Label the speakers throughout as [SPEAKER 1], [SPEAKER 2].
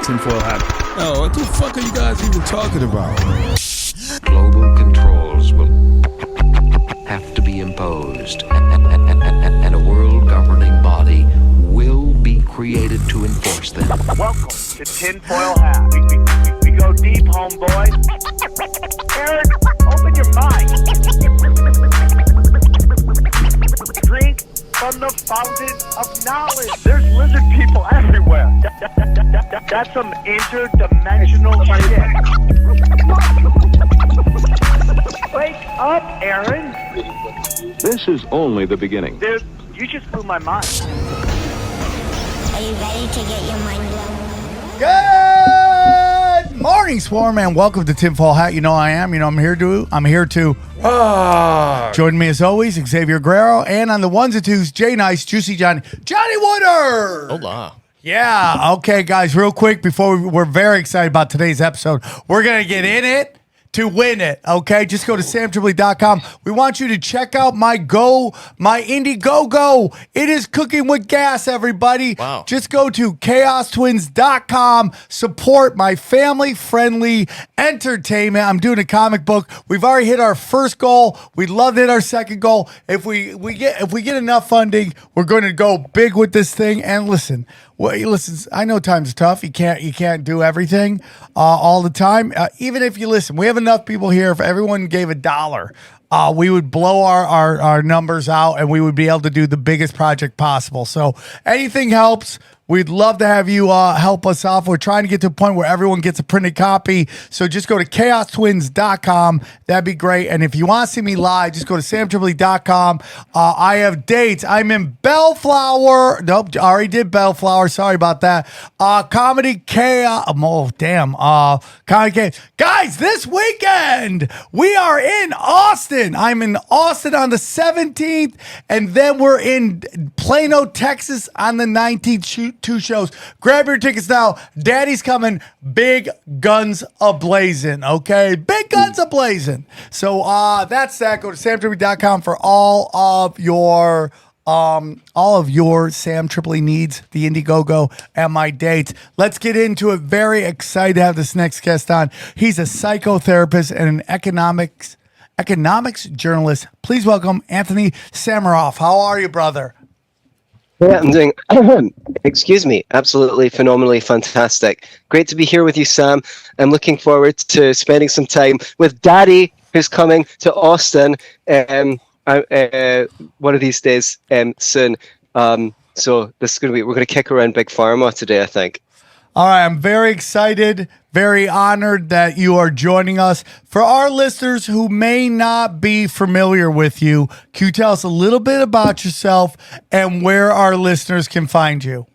[SPEAKER 1] Tinfoil hat. Oh, what the fuck are you guys even talking about?
[SPEAKER 2] Global controls will have to be imposed, and a world governing body will be created to enforce them.
[SPEAKER 3] Welcome to Tinfoil Hat. We go deep, homeboy. Aaron, open your mind. Drink from the fountain of knowledge. There's lizard people everywhere. That's some interdimensional shit. Wake up, Aaron.
[SPEAKER 4] This is only the beginning.
[SPEAKER 3] Dude, you just blew my mind.
[SPEAKER 5] Are you ready to get your mind blown?
[SPEAKER 6] Good morning, Swarm, and welcome to Tinfoil Hat. You know I am. You know I'm here to. Join me as always, Xavier Guerrero, and on the ones and twos, Jay Nice, Juicy Johnny Woodard.
[SPEAKER 7] Hola.
[SPEAKER 6] Yeah. Okay, guys. Real quick before we're very excited about today's episode. We're gonna get in it to win it, okay? Just go to SamTripoli.com. We want you to check out my Indiegogo. It is cooking with gas, everybody.
[SPEAKER 7] Wow.
[SPEAKER 6] Just go to ChaosTwins.com. Support my family-friendly entertainment. I'm doing a comic book. We've already hit our first goal. We'd love to hit our second goal. If we get enough funding, we're going to go big with this thing. And listen, I know times are tough. You can't do everything all the time. Even if you listen, we have enough people here. If everyone gave $1, we would blow our numbers out, and we would be able to do the biggest project possible. So anything helps. We'd love to have you help us off. We're trying to get to a point where everyone gets a printed copy. So just go to ChaosTwins.com. That'd be great. And if you want to see me live, just go to SamTripoli.com. I have dates. I'm in Bellflower. Nope, I already did Bellflower. Sorry about that. Comedy Chaos. Oh, damn. Comedy Chaos. Guys, this weekend, we are in Austin. I'm in Austin on the 17th. And then we're in Plano, Texas on the 19th. Two shows. Grab your tickets now. Daddy's coming. Big guns a-blazing, okay? Big guns a-blazing. So that's that. Go to SamTripoli.com for all of your Sam Tripoli needs, the Indiegogo, and my dates. Let's get into it. Very excited to have this next guest on. He's a psychotherapist and an economics journalist. Please welcome Antony Sammeroff. How are you, brother?
[SPEAKER 8] Yeah, I'm doing, absolutely phenomenally fantastic. Great to be here with you, Sam. I'm looking forward to spending some time with Daddy, who's coming to Austin one of these days soon. So this is we're going to kick around Big Pharma today, I think.
[SPEAKER 6] All right, I'm very excited, very honored that you are joining us. For our listeners who may not be familiar with you, can you tell us a little bit about yourself and where our listeners can find you?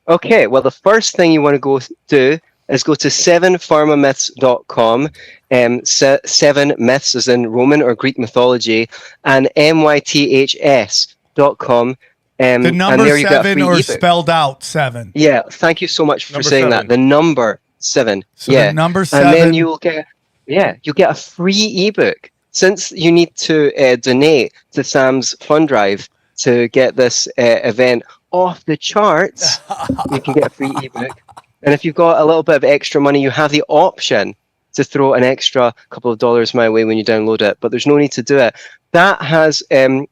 [SPEAKER 8] Okay, well, the first thing you want to go do is go to 7pharmamyths.com, 7 myths as in Roman or Greek mythology, and myths.com.
[SPEAKER 6] The number 7 or spelled out 7.
[SPEAKER 8] Yeah, thank you so much for saying 7. That. The number 7.
[SPEAKER 6] So the number 7.
[SPEAKER 8] And then you'll get a free ebook. Since you need to donate to Sam's fund drive to get this event off the charts, you can get a free ebook. And if you've got a little bit of extra money, you have the option to throw an extra couple of dollars my way when you download it, but there's no need to do it. That has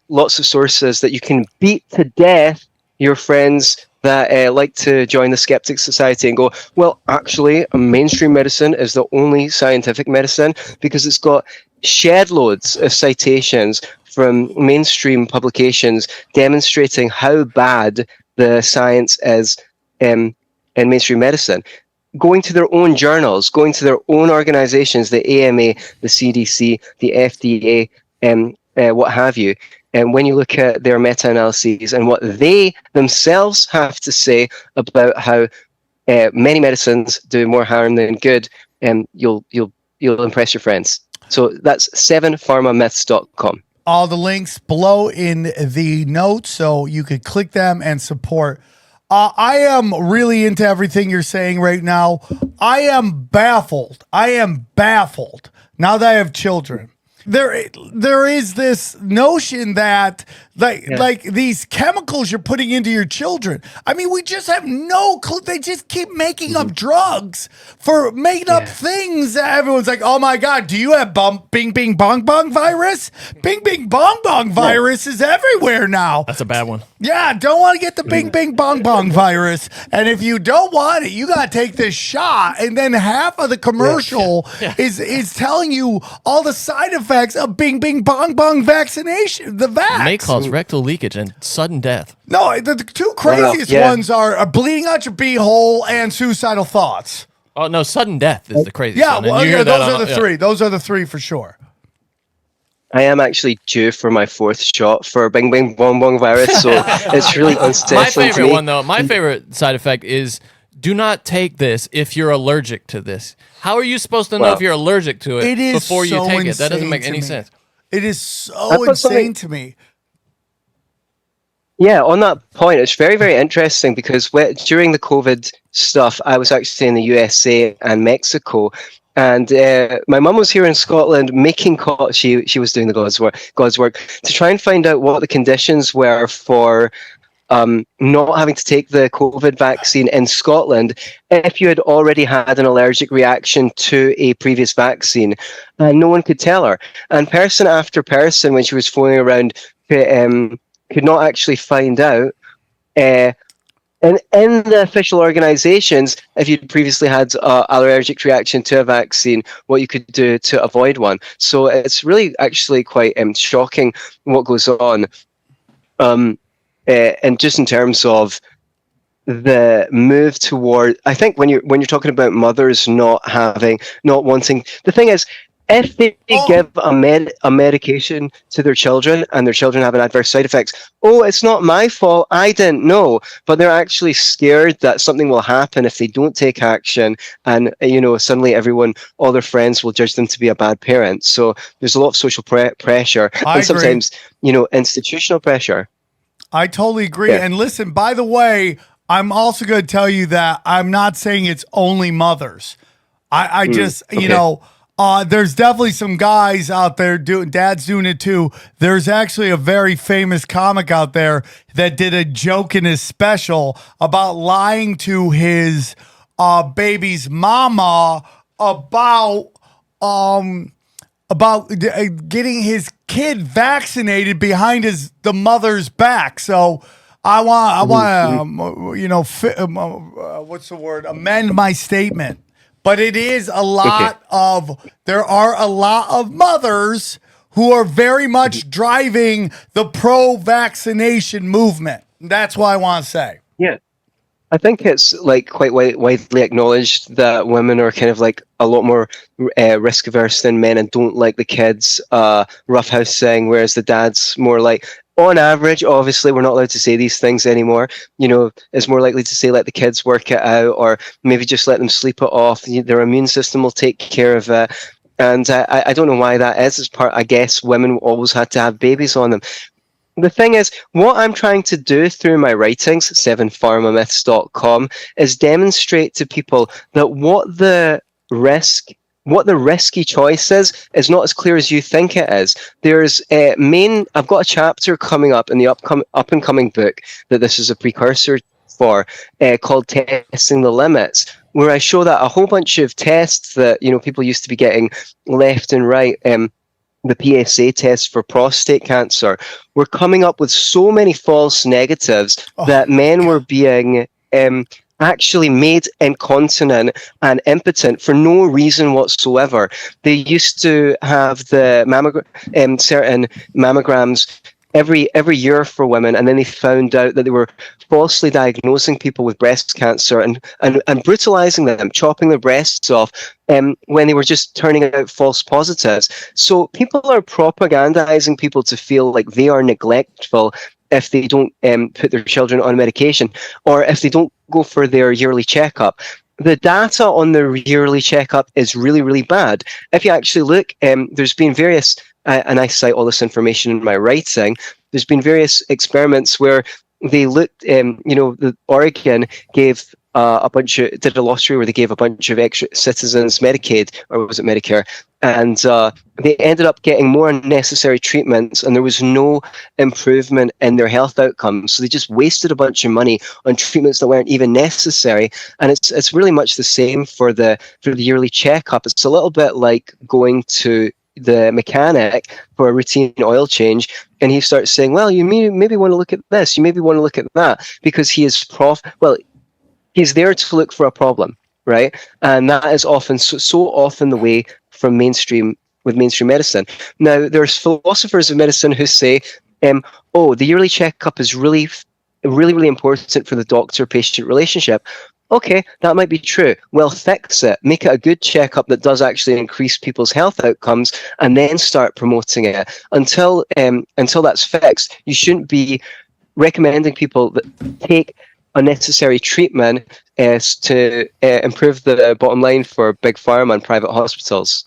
[SPEAKER 8] lots of sources that you can beat to death your friends that like to join the Skeptic Society and go, well, actually, mainstream medicine is the only scientific medicine because it's got shed loads of citations from mainstream publications demonstrating how bad the science is in mainstream medicine. Going to their own journals, going to their own organizations, the AMA, the CDC, the FDA, what have you. And when you look at their meta-analyses and what they themselves have to say about how many medicines do more harm than good, you'll impress your friends. So that's 7pharmamyths.com.
[SPEAKER 6] All the links below in the notes, so you could click them and support. I am really into everything you're saying right now. I am baffled. Now that I have children. there is this notion that like these chemicals you're putting into your children. I mean, we just have no clue. They just keep making up drugs for making up things. Everyone's like, oh my God, do you have bing bing bong bong virus? Bing bing bong bong virus is everywhere now.
[SPEAKER 7] That's a bad one.
[SPEAKER 6] Yeah, don't want to get the bing bing bong bong virus. And if you don't want it, you got to take this shot. And then half of the commercial is telling you all the side effects of bing bing bong bong vaccination, the vax.
[SPEAKER 7] May cause rectal leakage and sudden death.
[SPEAKER 6] No, the two craziest ones are bleeding out your beehole and suicidal thoughts.
[SPEAKER 7] Oh, no, sudden death is the craziest
[SPEAKER 6] Yeah,
[SPEAKER 7] one. And
[SPEAKER 6] well,
[SPEAKER 7] you hear that
[SPEAKER 6] those
[SPEAKER 7] on-
[SPEAKER 6] are the three. Those are the three for sure.
[SPEAKER 8] I am actually due for my 4th shot for Bing Bing Bong Bong virus, so it's really unsettling
[SPEAKER 7] My
[SPEAKER 8] to me.
[SPEAKER 7] favorite one, though, my favorite side effect is do not take this if you're allergic to this. How are you supposed to know if you're allergic to it,
[SPEAKER 6] It is
[SPEAKER 7] before you
[SPEAKER 6] so
[SPEAKER 7] take it? That doesn't
[SPEAKER 6] insane
[SPEAKER 7] make
[SPEAKER 6] to
[SPEAKER 7] any
[SPEAKER 6] me.
[SPEAKER 7] sense.
[SPEAKER 6] It is
[SPEAKER 8] I
[SPEAKER 6] so
[SPEAKER 8] put something-
[SPEAKER 6] insane to me.
[SPEAKER 8] Yeah, on that point, it's very, very interesting because during the COVID stuff, I was actually in the USA and Mexico, and my mum was here in Scotland making she was doing the God's work to try and find out what the conditions were for not having to take the COVID vaccine in Scotland if you had already had an allergic reaction to a previous vaccine. And no one could tell her. And person after person, when she was phoning around, could not actually find out. And in the official organizations, if you'd previously had an allergic reaction to a vaccine, what you could do to avoid one. So it's really actually quite shocking what goes on. And just in terms of the move toward, I think when you're talking about mothers not wanting, the thing is, if they give a medication to their children and their children have an adverse side effects, it's not my fault, I didn't know, but they're actually scared that something will happen if they don't take action, and suddenly all their friends will judge them to be a bad parent. So there's a lot of social pressure and sometimes institutional pressure.
[SPEAKER 6] I totally agree.
[SPEAKER 8] Yeah.
[SPEAKER 6] And listen, by the way, I'm also going to tell you that I'm not saying it's only mothers. I just, there's definitely some guys out there dads doing it too. There's actually a very famous comic out there that did a joke in his special about lying to his baby's mama about getting his kid vaccinated behind the mother's back. So I want to, what's the word? Amend my statement. But it is a lot there are a lot of mothers who are very much driving the pro-vaccination movement. That's what I want to say.
[SPEAKER 8] Yeah. I think it's like quite widely acknowledged that women are kind of like a lot more risk averse than men and don't like the kids roughhousing, whereas the dad's more like, on average, obviously we're not allowed to say these things anymore, is more likely to say let the kids work it out, or maybe just let them sleep it off. Their immune system will take care of it. And I don't know why that is. It's part, I guess women always had to have babies on them. The thing is, what I'm trying to do through my writings, 7pharmamyths.com, is demonstrate to people that what the risky choice is not as clear as you think it is. There's I've got a chapter coming up in the up and coming book that this is a precursor for, called Testing the Limits, where I show that a whole bunch of tests that people used to be getting left and right, the PSA test for prostate cancer, were coming up with so many false negatives that men were being actually made incontinent and impotent for no reason whatsoever. They used to have the certain mammograms every year for women, and then they found out that they were falsely diagnosing people with breast cancer and brutalizing them, chopping their breasts off when they were just turning out false positives. So people are propagandizing people to feel like they are neglectful if they don't put their children on medication, or if they don't go for their yearly checkup. The data on the yearly checkup is really, really bad. If you actually look, there's been various, and I cite all this information in my writing, there's been various experiments where they looked, the Oregon gave did a lottery where they gave a bunch of extra citizens Medicaid, or was it Medicare? And they ended up getting more unnecessary treatments, and there was no improvement in their health outcomes. So they just wasted a bunch of money on treatments that weren't even necessary. And it's really much the same for the yearly checkup. It's a little bit like going to the mechanic for a routine oil change, and he starts saying, well, you maybe want to look at this, you maybe want to look at that, because he is he's there to look for a problem, right? And that is often so often the way from mainstream medicine. Now, there's philosophers of medicine who say, the yearly checkup is really, really, really important for the doctor-patient relationship. Okay, that might be true. Well, fix it. Make it a good checkup that does actually increase people's health outcomes, and then start promoting it. Until that's fixed, you shouldn't be recommending people that take unnecessary treatment to improve the bottom line for big pharma and private hospitals.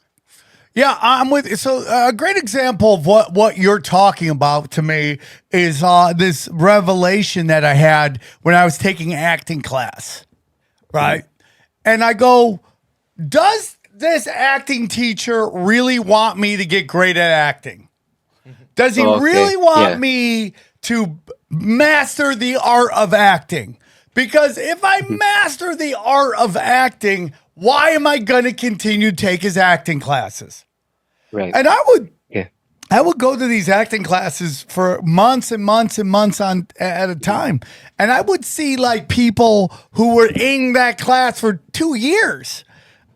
[SPEAKER 6] Yeah, I'm with you. So a great example of what you're talking about to me is this revelation that I had when I was taking acting class, right? And I go, does this acting teacher really want me to get great at acting? Does he really want me to master the art of acting? Because if I master the art of acting, why am I going to continue to take his acting classes?
[SPEAKER 8] Right.
[SPEAKER 6] And I would go to these acting classes for months and months and months at a time. And I would see like people who were in that class for 2 years.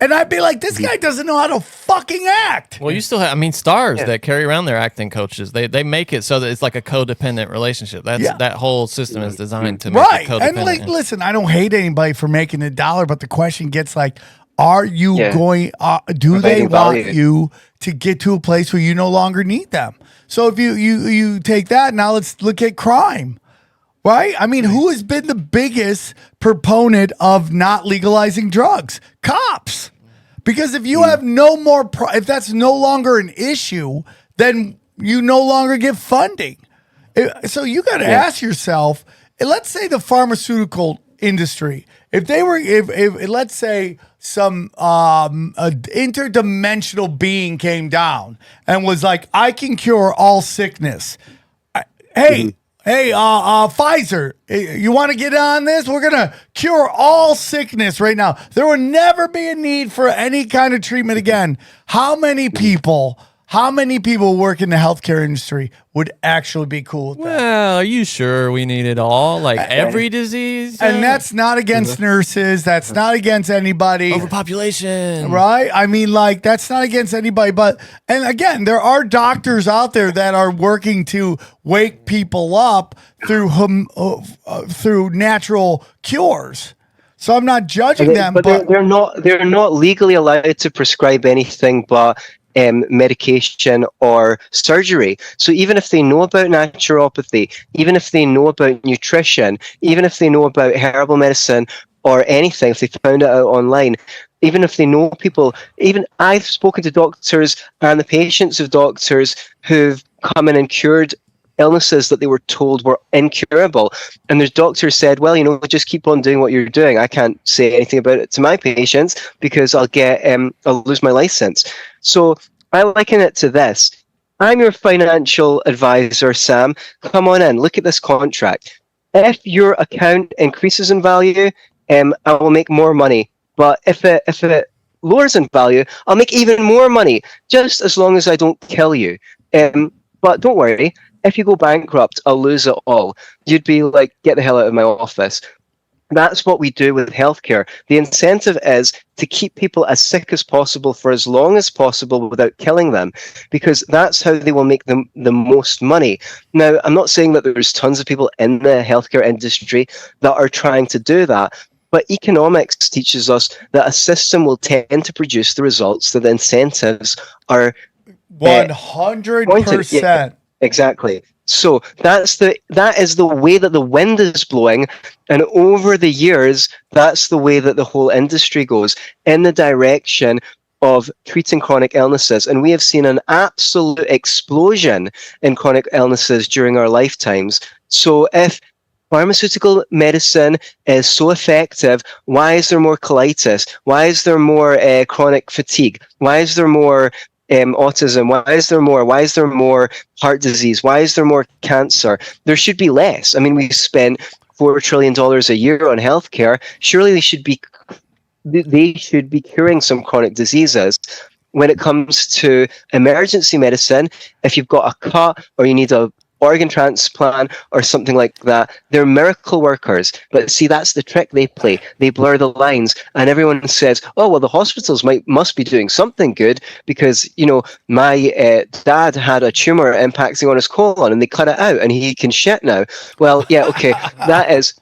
[SPEAKER 6] And I'd be like, this guy doesn't know how to fucking act.
[SPEAKER 7] Well, you still have, stars that carry around their acting coaches. They make it so that it's like a codependent relationship. That whole system is designed to make it codependent.
[SPEAKER 6] And like, listen, I don't hate anybody for making $1, but the question gets like, are you going, do they want you to get to a place where you no longer need them? So if you take that, now let's look at crime. Right? I mean, who has been the biggest proponent of not legalizing drugs? Cops. Because if you have no more, if that's no longer an issue, then you no longer get funding. So you got to ask yourself, let's say the pharmaceutical industry, if let's say some interdimensional being came down and was like, I can cure all sickness. Hey, Pfizer, you want to get on this? We're going to cure all sickness right now. There will never be a need for any kind of treatment again. How many people work in the healthcare industry would actually be cool with that?
[SPEAKER 7] Well, are you sure we need it all? Like every disease?
[SPEAKER 6] And that's not against nurses. That's not against anybody.
[SPEAKER 7] Overpopulation.
[SPEAKER 6] Right? I mean, like, that's not against anybody. And again, there are doctors out there that are working to wake people up through natural cures. So I'm not judging them.
[SPEAKER 8] But they're not legally allowed to prescribe anything but medication or surgery. So even if they know about naturopathy, even if they know about nutrition, even if they know about herbal medicine or anything, if they found it out online, even if they know people, even I've spoken to doctors and the patients of doctors who've come in and cured illnesses that they were told were incurable, and their doctors said, well, just keep on doing what you're doing. I can't say anything about it to my patients because I'll lose my license. So I liken it to this. I'm your financial advisor, Sam. Come on in, look at this contract. If your account increases in value, I will make more money. But if it lowers in value, I'll make even more money, just as long as I don't kill you. But don't worry, if you go bankrupt, I'll lose it all. You'd be like, get the hell out of my office. That's what we do with healthcare. The incentive is to keep people as sick as possible for as long as possible without killing them, because that's how they will make the most money. Now, I'm not saying that there's tons of people in the healthcare industry that are trying to do that, but economics teaches us that a system will tend to produce the results that the incentives are
[SPEAKER 6] 100%.
[SPEAKER 8] Yeah, exactly. So that is the way that the wind is blowing, and over the years, that's the way that the whole industry goes, in the direction of treating chronic illnesses. And we have seen an absolute explosion in chronic illnesses during our lifetimes. So if pharmaceutical medicine is so effective. Why is there more colitis? Why is there more chronic fatigue? Why is there more autism? Why is there more heart disease? Why is there more cancer? There should be less. I mean, we spend $4 trillion a year on healthcare. Surely they should be curing some chronic diseases. When it comes to emergency medicine, if you've got a cut or you need a organ transplant or something like that, they're miracle workers. But see, that's the trick they play. They blur the lines, and everyone says, oh, well, the hospitals must be doing something good because, my dad had a tumor impacting on his colon and they cut it out and he can shit now. Well, yeah, okay, that is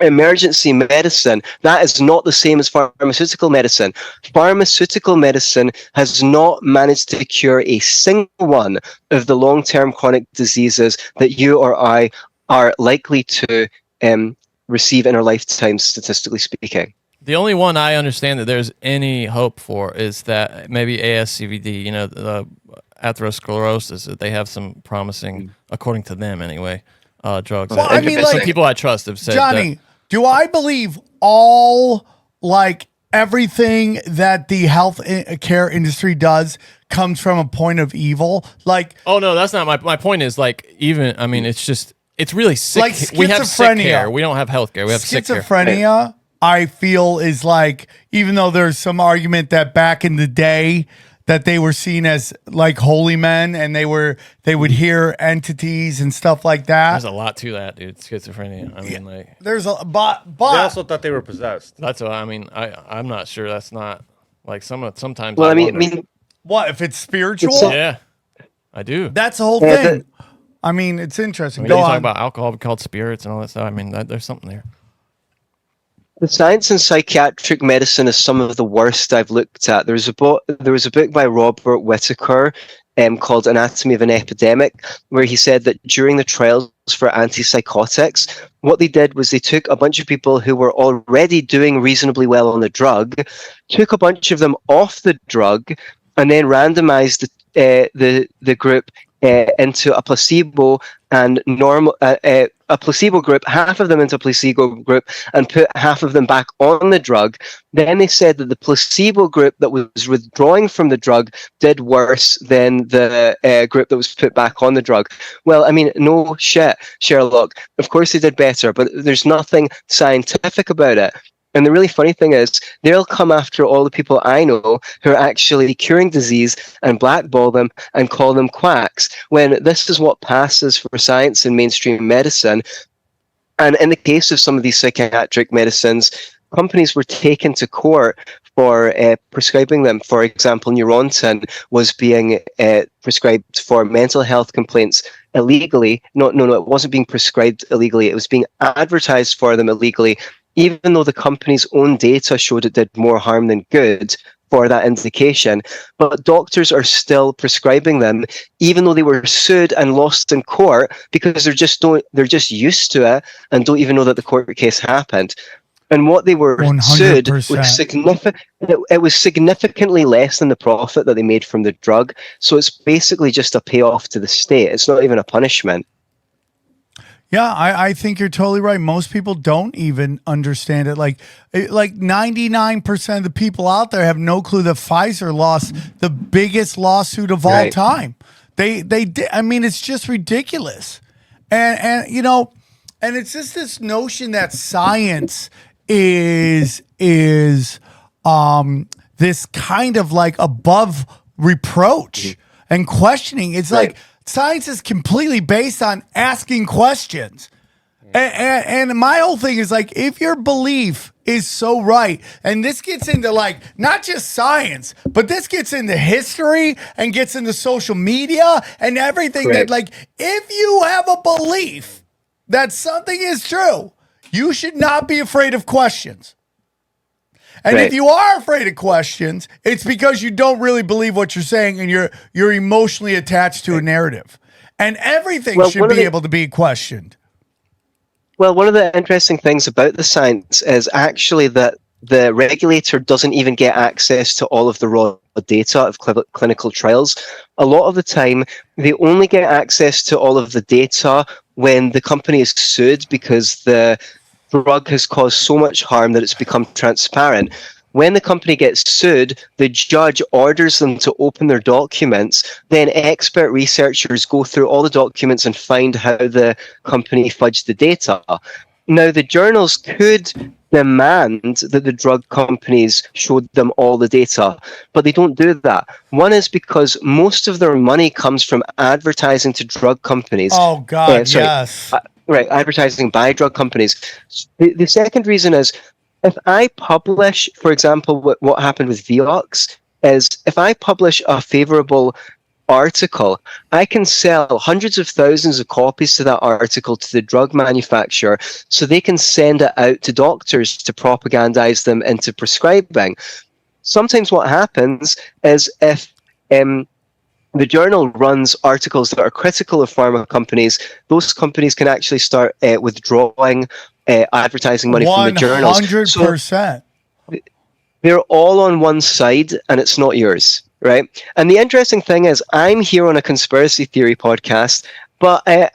[SPEAKER 8] emergency medicine. That is not the same as pharmaceutical medicine. Pharmaceutical medicine has not managed to cure a single one of the long-term chronic diseases that you or I are likely to receive in our lifetime, statistically speaking.
[SPEAKER 7] The only one I understand that there's any hope for is that maybe ASCVD, the atherosclerosis, that they have some promising, according to them anyway, drugs.
[SPEAKER 6] Well, I mean,
[SPEAKER 7] some people I trust have said
[SPEAKER 6] Johnny,
[SPEAKER 7] that.
[SPEAKER 6] do I believe everything that the health care industry does comes from a point of evil?
[SPEAKER 7] Oh no, that's not my point. Is it's really sick.
[SPEAKER 6] Like
[SPEAKER 7] we have sick
[SPEAKER 6] schizophrenia.
[SPEAKER 7] care. We don't have health care. We have sick care.
[SPEAKER 6] Schizophrenia, I feel, is even though there's some argument that back in the day that they were seen as like holy men and they would hear entities and stuff like that.
[SPEAKER 7] There's a lot to that, dude. Schizophrenia. I mean,
[SPEAKER 6] there's a but
[SPEAKER 9] they also thought they were possessed.
[SPEAKER 7] That's what I mean. I'm not sure. That's not sometimes.
[SPEAKER 8] Well,
[SPEAKER 7] I
[SPEAKER 8] I mean,
[SPEAKER 6] what if it's spiritual?
[SPEAKER 7] Yeah, I do.
[SPEAKER 6] That's the whole thing. I mean, it's interesting.
[SPEAKER 7] You talk about alcohol called spirits and all that stuff. I mean, there's something there.
[SPEAKER 8] The science in psychiatric medicine is some of the worst I've looked at. There was a book by Robert Whitaker called Anatomy of an Epidemic, where he said that during the trials for antipsychotics, what they did was they took a bunch of people who were already doing reasonably well on the drug, took a bunch of them off the drug, and then randomized the group into a placebo and a placebo group, half of them into a placebo group, and put half of them back on the drug. Then they said that the placebo group that was withdrawing from the drug did worse than the group that was put back on the drug. Well, I mean, no shit, Sherlock. Of course they did better, but there's nothing scientific about it. And the really funny thing is, they'll come after all the people I know who are actually curing disease and blackball them and call them quacks, when this is what passes for science in mainstream medicine. And in the case of some of these psychiatric medicines, companies were taken to court for prescribing them. For example, Neurontin was being prescribed for mental health complaints illegally. No, it wasn't being prescribed illegally. It was being advertised for them illegally, even though the company's own data showed it did more harm than good for that indication. But doctors are still prescribing them, even though they were sued and lost in court, because they're just used to it and don't even know that the court case happened. And what they were
[SPEAKER 6] 100%.
[SPEAKER 8] sued was significant. It was significantly less than the profit that they made from the drug. So it's basically just a payoff to the state. It's not even a punishment.
[SPEAKER 6] Yeah, I think you're totally right. Most people don't even understand it. Like 99% of the people out there have no clue that Pfizer lost the biggest lawsuit of all time. They I mean, it's just ridiculous. And it's just this notion that science is this kind of like above reproach and questioning. It's like science is completely based on asking questions. And my whole thing is like, if your belief is so right, and this gets into like, not just science, but this gets into history and gets into social media and everything that like, if you have a belief that something is true, you should not be afraid of questions. And if you are afraid of questions, it's because you don't really believe what you're saying and you're emotionally attached to a narrative. And everything should be able to be questioned.
[SPEAKER 8] Well, one of the interesting things about the science is actually that the regulator doesn't even get access to all of the raw data of clinical trials. A lot of the time, they only get access to all of the data when the company is sued because the drug has caused so much harm that it's become transparent. When the company gets sued, the judge orders them to open their documents. Then expert researchers go through all the documents and find how the company fudged the data. Now, the journals could demand that the drug companies showed them all the data, but they don't do that. One is because most of their money comes from advertising to drug companies.
[SPEAKER 6] Oh, God, yes.
[SPEAKER 8] Right, advertising by drug companies. The second reason is, if I publish, for example, what happened with Vioxx, is if I publish a favorable article, I can sell hundreds of thousands of copies to that article to the drug manufacturer so they can send it out to doctors to propagandize them into prescribing. Sometimes what happens is if the journal runs articles that are critical of pharma companies, those companies can actually start withdrawing advertising money from the journals.
[SPEAKER 6] 100%.
[SPEAKER 8] So they're all on one side, and it's not yours, right? And the interesting thing is, I'm here on a conspiracy theory podcast, but I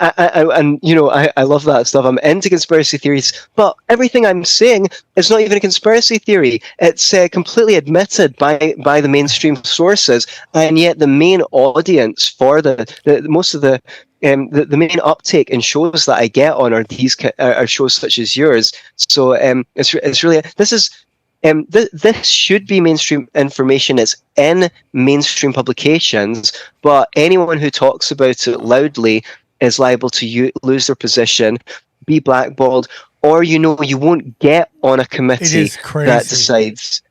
[SPEAKER 8] love that stuff. I'm into conspiracy theories, but everything I'm saying is not even a conspiracy theory. It's completely admitted by the mainstream sources, and yet the main audience for the most of the main uptake in shows that I get on are these are shows such as yours. So it's really this should be mainstream information. It's in mainstream publications, but anyone who talks about it loudly is liable to lose their position, be blackballed, or you won't get on a committee that decides.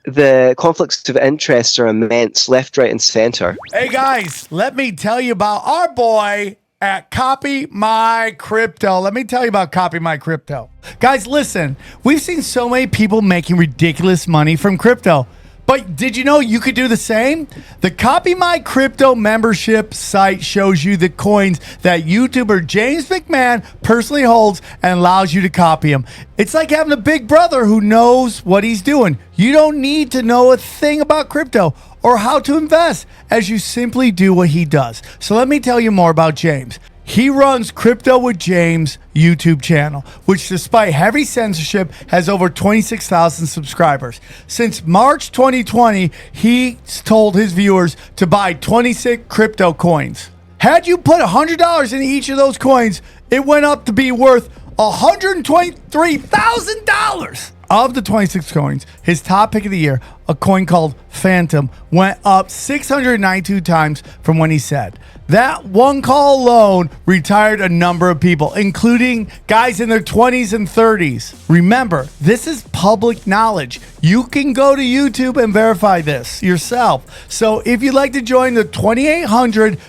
[SPEAKER 8] The conflicts of interest are immense, left, right, and center.
[SPEAKER 6] Hey guys, let me tell you about our boy at Copy My Crypto. Let me tell you about Copy My Crypto. Guys, listen, we've seen so many people making ridiculous money from crypto. But did you know you could do the same? The Copy My Crypto membership site shows you the coins that YouTuber James McMahon personally holds and allows you to copy them. It's like having a big brother who knows what he's doing. You don't need to know a thing about crypto or how to invest, as you simply do what he does. So let me tell you more about James. He runs Crypto with James YouTube channel, which despite heavy censorship has over 26,000 subscribers. Since March 2020, he's told his viewers to buy 26 crypto coins. Had you put $100 in each of those coins, it went up to be worth $123,000. Of the 26 coins, his top pick of the year, a coin called Phantom, went up 692 times from when he said. That one call alone retired a number of people, including guys in their 20s and 30s. Remember, this is public knowledge. You can go to YouTube and verify this yourself. So if you'd like to join the 2,800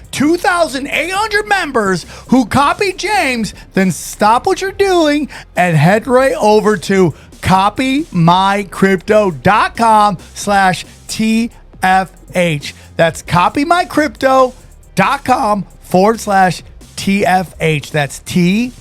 [SPEAKER 6] members who copied James, then stop what you're doing and head right over to copymycrypto.com/TFH. That's copymycrypto.com/TFH. That's TFH.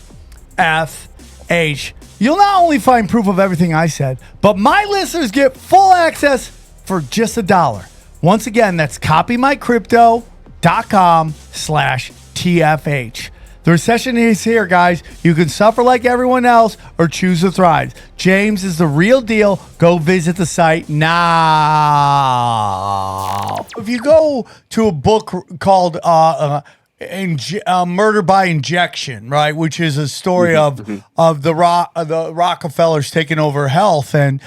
[SPEAKER 6] You'll not only find proof of everything I said, but my listeners get full access for just $1. Once again, that's copymycrypto.com/TFH. The recession is here, guys. You can suffer like everyone else or choose to thrive. James is the real deal. Go visit the site now. If you go to a book called Murder by Injection, right, which is a story of the Rockefellers taking over health, and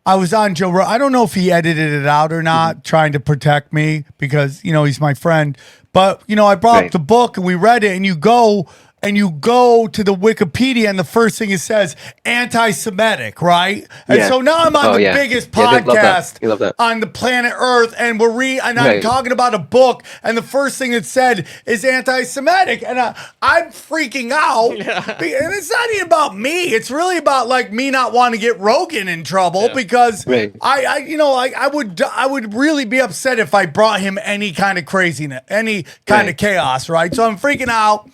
[SPEAKER 6] I was on Joe Rogan. I don't know if he edited it out or not, trying to protect me because, he's my friend. But, I brought up the book and we read it, and you go to the Wikipedia and the first thing it says, anti-Semitic, right? And so now I'm on the biggest podcast on the planet Earth, and I'm talking about a book, and the first thing it said is anti-Semitic, and I'm freaking out. And it's not even about me. It's really about me not wanting to get Rogan in trouble because I would really be upset if I brought him any kind of craziness, any kind of chaos, right? So I'm freaking out.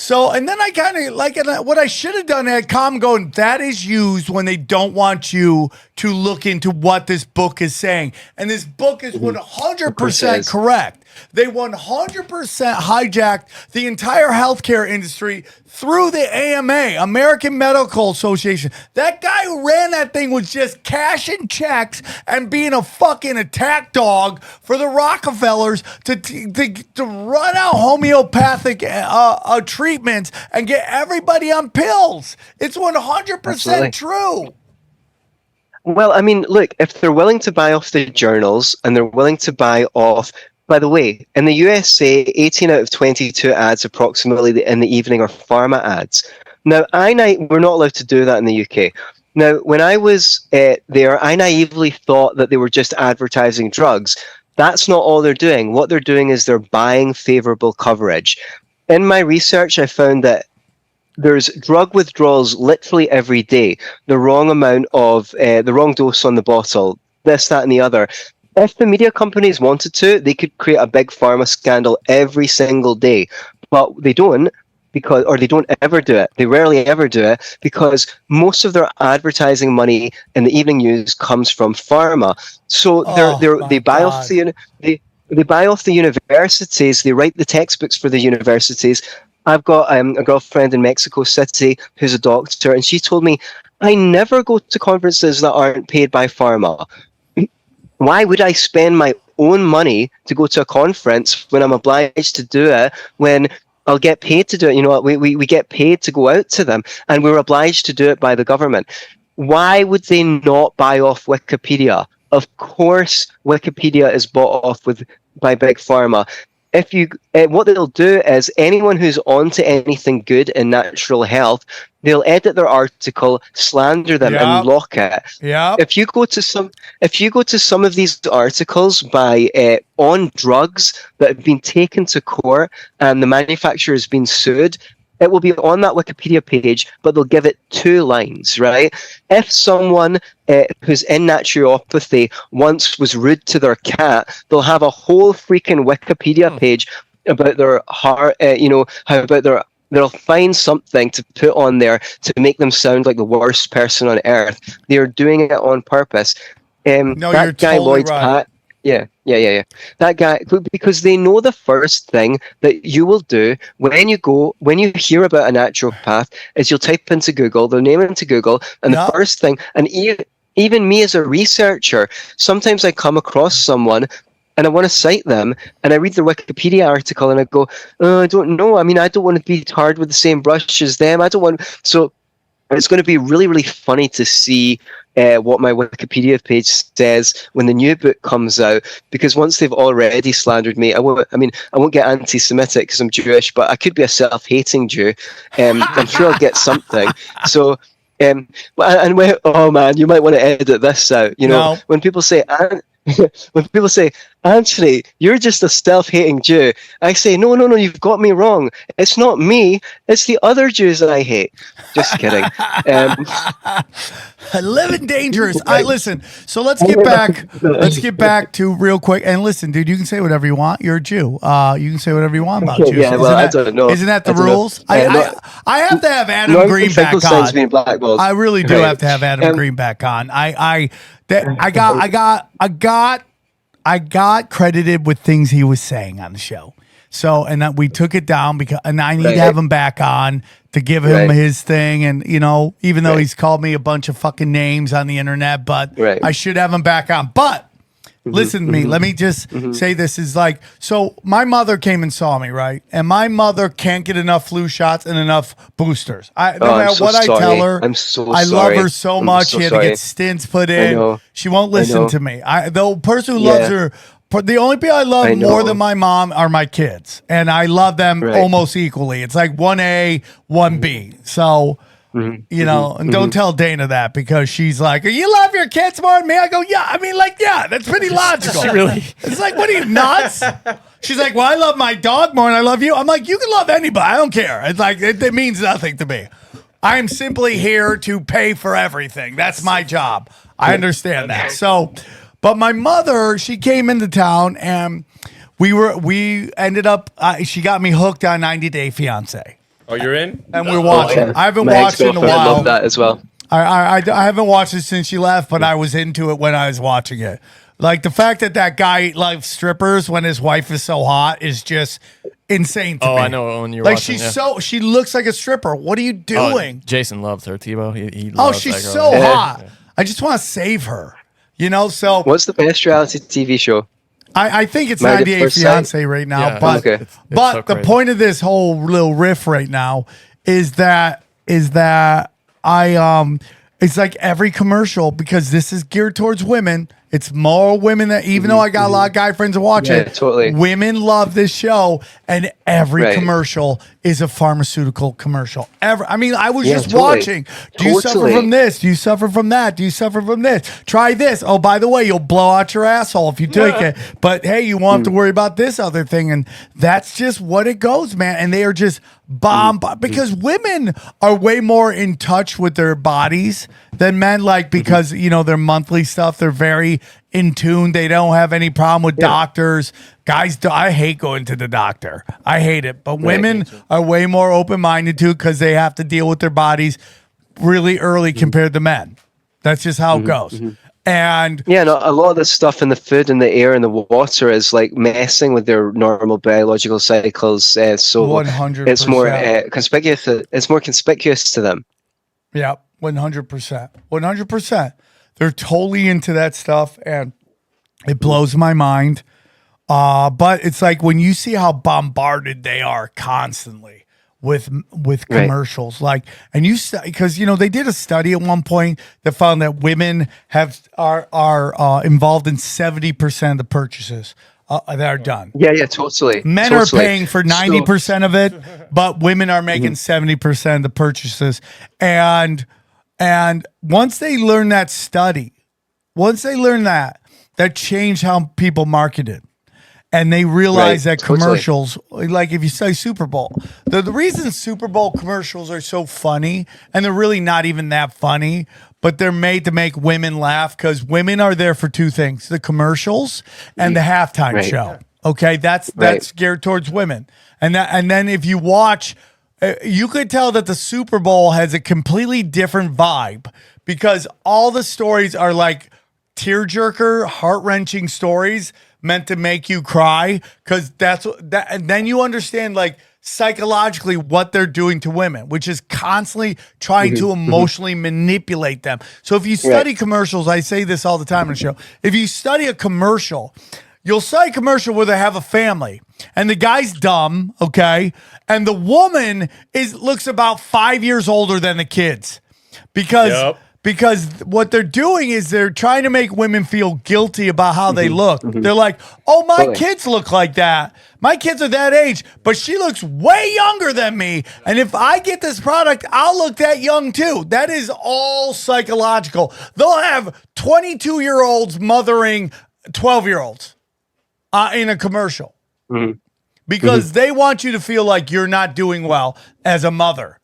[SPEAKER 6] So, and then I kind of like what I should have done at going, that is used when they don't want you to look into what this book is saying. And this book is 100% correct. They 100% hijacked the entire healthcare industry through the AMA, American Medical Association. That guy who ran that thing was just cashing checks and being a fucking attack dog for the Rockefellers to run out homeopathic treatments and get everybody on pills. It's 100% true.
[SPEAKER 8] Well, I mean, look, if they're willing to buy off the journals and they're willing to buy off, by the way, in the USA, 18 out of 22 ads approximately in the evening are pharma ads. Now, we're not allowed to do that in the UK. Now, when I was there, I naively thought that they were just advertising drugs. That's not all they're doing. What they're doing is they're buying favorable coverage. In my research, I found that there's drug withdrawals literally every day. The wrong amount of, the wrong dose on the bottle, this, that, and the other. If the media companies wanted to, they could create a big pharma scandal every single day. But they don't, or they don't ever do it. They rarely ever do it because most of their advertising money in the evening news comes from pharma. So they buy off they buy off the universities. They write the textbooks for the universities. I've got a girlfriend in Mexico City who's a doctor, and she told me, I never go to conferences that aren't paid by pharma. Why would I spend my own money to go to a conference when I'm obliged to do it when I'll get paid to do it? You know, we get paid to go out to them, and we're obliged to do it by the government. Why would they not buy off Wikipedia? Of course, Wikipedia is bought off by Big Pharma. If you, what they'll do is anyone who's onto anything good in natural health, they'll edit their article, slander them, and lock it.
[SPEAKER 6] Yeah.
[SPEAKER 8] If you go to some of these articles by on drugs that have been taken to court and the manufacturer has been sued, it will be on that Wikipedia page, but they'll give it 2 lines, right? If someone who's in naturopathy once was rude to their cat, they'll have a whole freaking Wikipedia page about their heart, they'll find something to put on there to make them sound like the worst person on earth. They're doing it on purpose.
[SPEAKER 6] No, you're
[SPEAKER 8] guy,
[SPEAKER 6] totally
[SPEAKER 8] Lloyd's
[SPEAKER 6] right.
[SPEAKER 8] Pat, Yeah. That guy, because they know the first thing that you will do when you hear about a naturopath is you'll type into Google, their name into Google, and the first thing, and even me as a researcher, sometimes I come across someone and I want to cite them, and I read their Wikipedia article and I go, I don't know. I mean, I don't want to be tarred with the same brush as them. So it's going to be really, really funny to see what my Wikipedia page says when the new book comes out, because once they've already slandered me, I won't get anti-Semitic because I'm Jewish, but I could be a self-hating Jew. I'm sure I'll get something. So, oh man, you might want to edit this out. You know, when people say, Anthony, you're just a self-hating Jew, I say, no, you've got me wrong. It's not me. It's the other Jews that I hate. Just kidding.
[SPEAKER 6] Living dangerous. Listen, so let's get back to real quick. And listen, dude, you can say whatever you want. You're a Jew. You can say whatever you want about Jews.
[SPEAKER 8] Yeah, well, I don't know.
[SPEAKER 6] Isn't that the rules? I have to have Adam Green back on. I really do have to have Adam Green back on. I got credited with things he was saying on the show. So, and that we took it down and I need to have him back on to give him his thing. And, you know, even though he's called me a bunch of fucking names on the internet, but I should have him back on. But listen to me. Let me just say this is like, so my mother came and saw me, right? And my mother can't get enough flu shots and enough boosters. No matter what I tell her,
[SPEAKER 8] I'm so
[SPEAKER 6] I
[SPEAKER 8] sorry.
[SPEAKER 6] love her so much. She had to get stints put in. She won't listen to me. The person who loves her, the only people I love more than my mom are my kids. And I love them almost equally. It's like 1A, 1B. So, you know, and don't tell Dana that because she's like, you love your kids more than me? I go, yeah. I mean, like, yeah, that's pretty logical.
[SPEAKER 7] Really?
[SPEAKER 6] It's like, what are you, nuts? She's like, well, I love my dog more than I love you. I'm like, you can love anybody. I don't care. It's like, it means nothing to me. I'm simply here to pay for everything. That's my job. I understand that. So, but my mother, she came into town and we ended up, she got me hooked on 90 Day Fiance.
[SPEAKER 9] Oh, you're in?
[SPEAKER 6] and we're watching.
[SPEAKER 8] yeah.
[SPEAKER 6] I haven't
[SPEAKER 8] My
[SPEAKER 6] watched it in a
[SPEAKER 8] ex-girlfriend
[SPEAKER 6] while.
[SPEAKER 8] loved that as well.
[SPEAKER 6] I haven't watched it since she left, but I was into it when I was watching it. Like the fact that guy loves strippers when his wife is so hot is just insane to me.
[SPEAKER 7] Oh, I know when you're
[SPEAKER 6] like
[SPEAKER 7] watching.
[SPEAKER 6] she looks like a stripper. What are you doing?
[SPEAKER 7] Jason loves her, Tebow. He
[SPEAKER 6] Oh,
[SPEAKER 7] loves
[SPEAKER 6] she's
[SPEAKER 7] that
[SPEAKER 6] so
[SPEAKER 7] girl.
[SPEAKER 6] hot. I just want to save her. So
[SPEAKER 8] What's the best reality TV show?
[SPEAKER 6] I think it's
[SPEAKER 8] Married at
[SPEAKER 6] 98
[SPEAKER 8] First Sight?
[SPEAKER 6] Fiance right now,
[SPEAKER 7] Yeah,
[SPEAKER 6] but
[SPEAKER 8] okay.
[SPEAKER 7] It's
[SPEAKER 6] but
[SPEAKER 7] so
[SPEAKER 6] the
[SPEAKER 7] crazy.
[SPEAKER 6] point of this whole little riff right now is that I it's like every commercial, because this is geared towards women. It's more women that, even though I got a lot of guy friends that watch
[SPEAKER 8] Yeah,
[SPEAKER 6] it,
[SPEAKER 8] totally.
[SPEAKER 6] women love this show, and every
[SPEAKER 8] Right.
[SPEAKER 6] commercial is a pharmaceutical commercial. I was
[SPEAKER 8] Yeah,
[SPEAKER 6] just
[SPEAKER 8] totally.
[SPEAKER 6] watching. Do you suffer
[SPEAKER 8] Totally.
[SPEAKER 6] from this? Do you suffer from that? Do you suffer from this? Try this. Oh, by the way, you'll blow out your asshole if you take it. But hey, you won't have to worry about this other thing. And that's just what it goes, man. And they are just because women are way more in touch with their bodies than men, because their monthly stuff, they're very in tune. They don't have any problem with doctors. Guys, I hate going to the doctor. I hate it. But women are way more open-minded too, because they have to deal with their bodies really early compared to men. That's just how it goes. And
[SPEAKER 8] Yeah, no, a lot of this stuff in the food and the air and the water is like messing with their normal biological cycles. So
[SPEAKER 6] 100%.
[SPEAKER 8] it's more conspicuous. It's more conspicuous to them.
[SPEAKER 6] yeah, 100%. 100%. They're totally into that stuff, and it blows my mind. But it's like when you see how bombarded they are constantly with commercials, because they did a study at one point that found that women are involved in 70% of the purchases that are done.
[SPEAKER 8] Yeah, totally.
[SPEAKER 6] Men are paying for 90% of it, but women are making 70% of the purchases. And once they learn that study, that changed how people marketed. And they realize that commercials, like if you say Super Bowl, the reason Super Bowl commercials are so funny, and they're really not even that funny, but they're made to make women laugh, because women are there for two things: the commercials and the halftime show. Okay, that's geared towards women. And then if you watch, you could tell that the Super Bowl has a completely different vibe, because all the stories are like tearjerker, heart-wrenching stories meant to make you cry, because and then you understand psychologically what they're doing to women, which is constantly trying to emotionally manipulate them. So if you study commercials, I say this all the time on the show, if you study a commercial, you'll study a commercial where they have a family and the guy's dumb, okay, and the woman looks about 5 years older than the kids, because what they're doing is they're trying to make women feel guilty about how they look. They're like, oh, my kids look like that. My kids are that age, but she looks way younger than me. And if I get this product, I'll look that young too. That is all psychological. They'll have 22-year-olds mothering 12-year-olds in a commercial because they want you to feel like you're not doing well as a mother.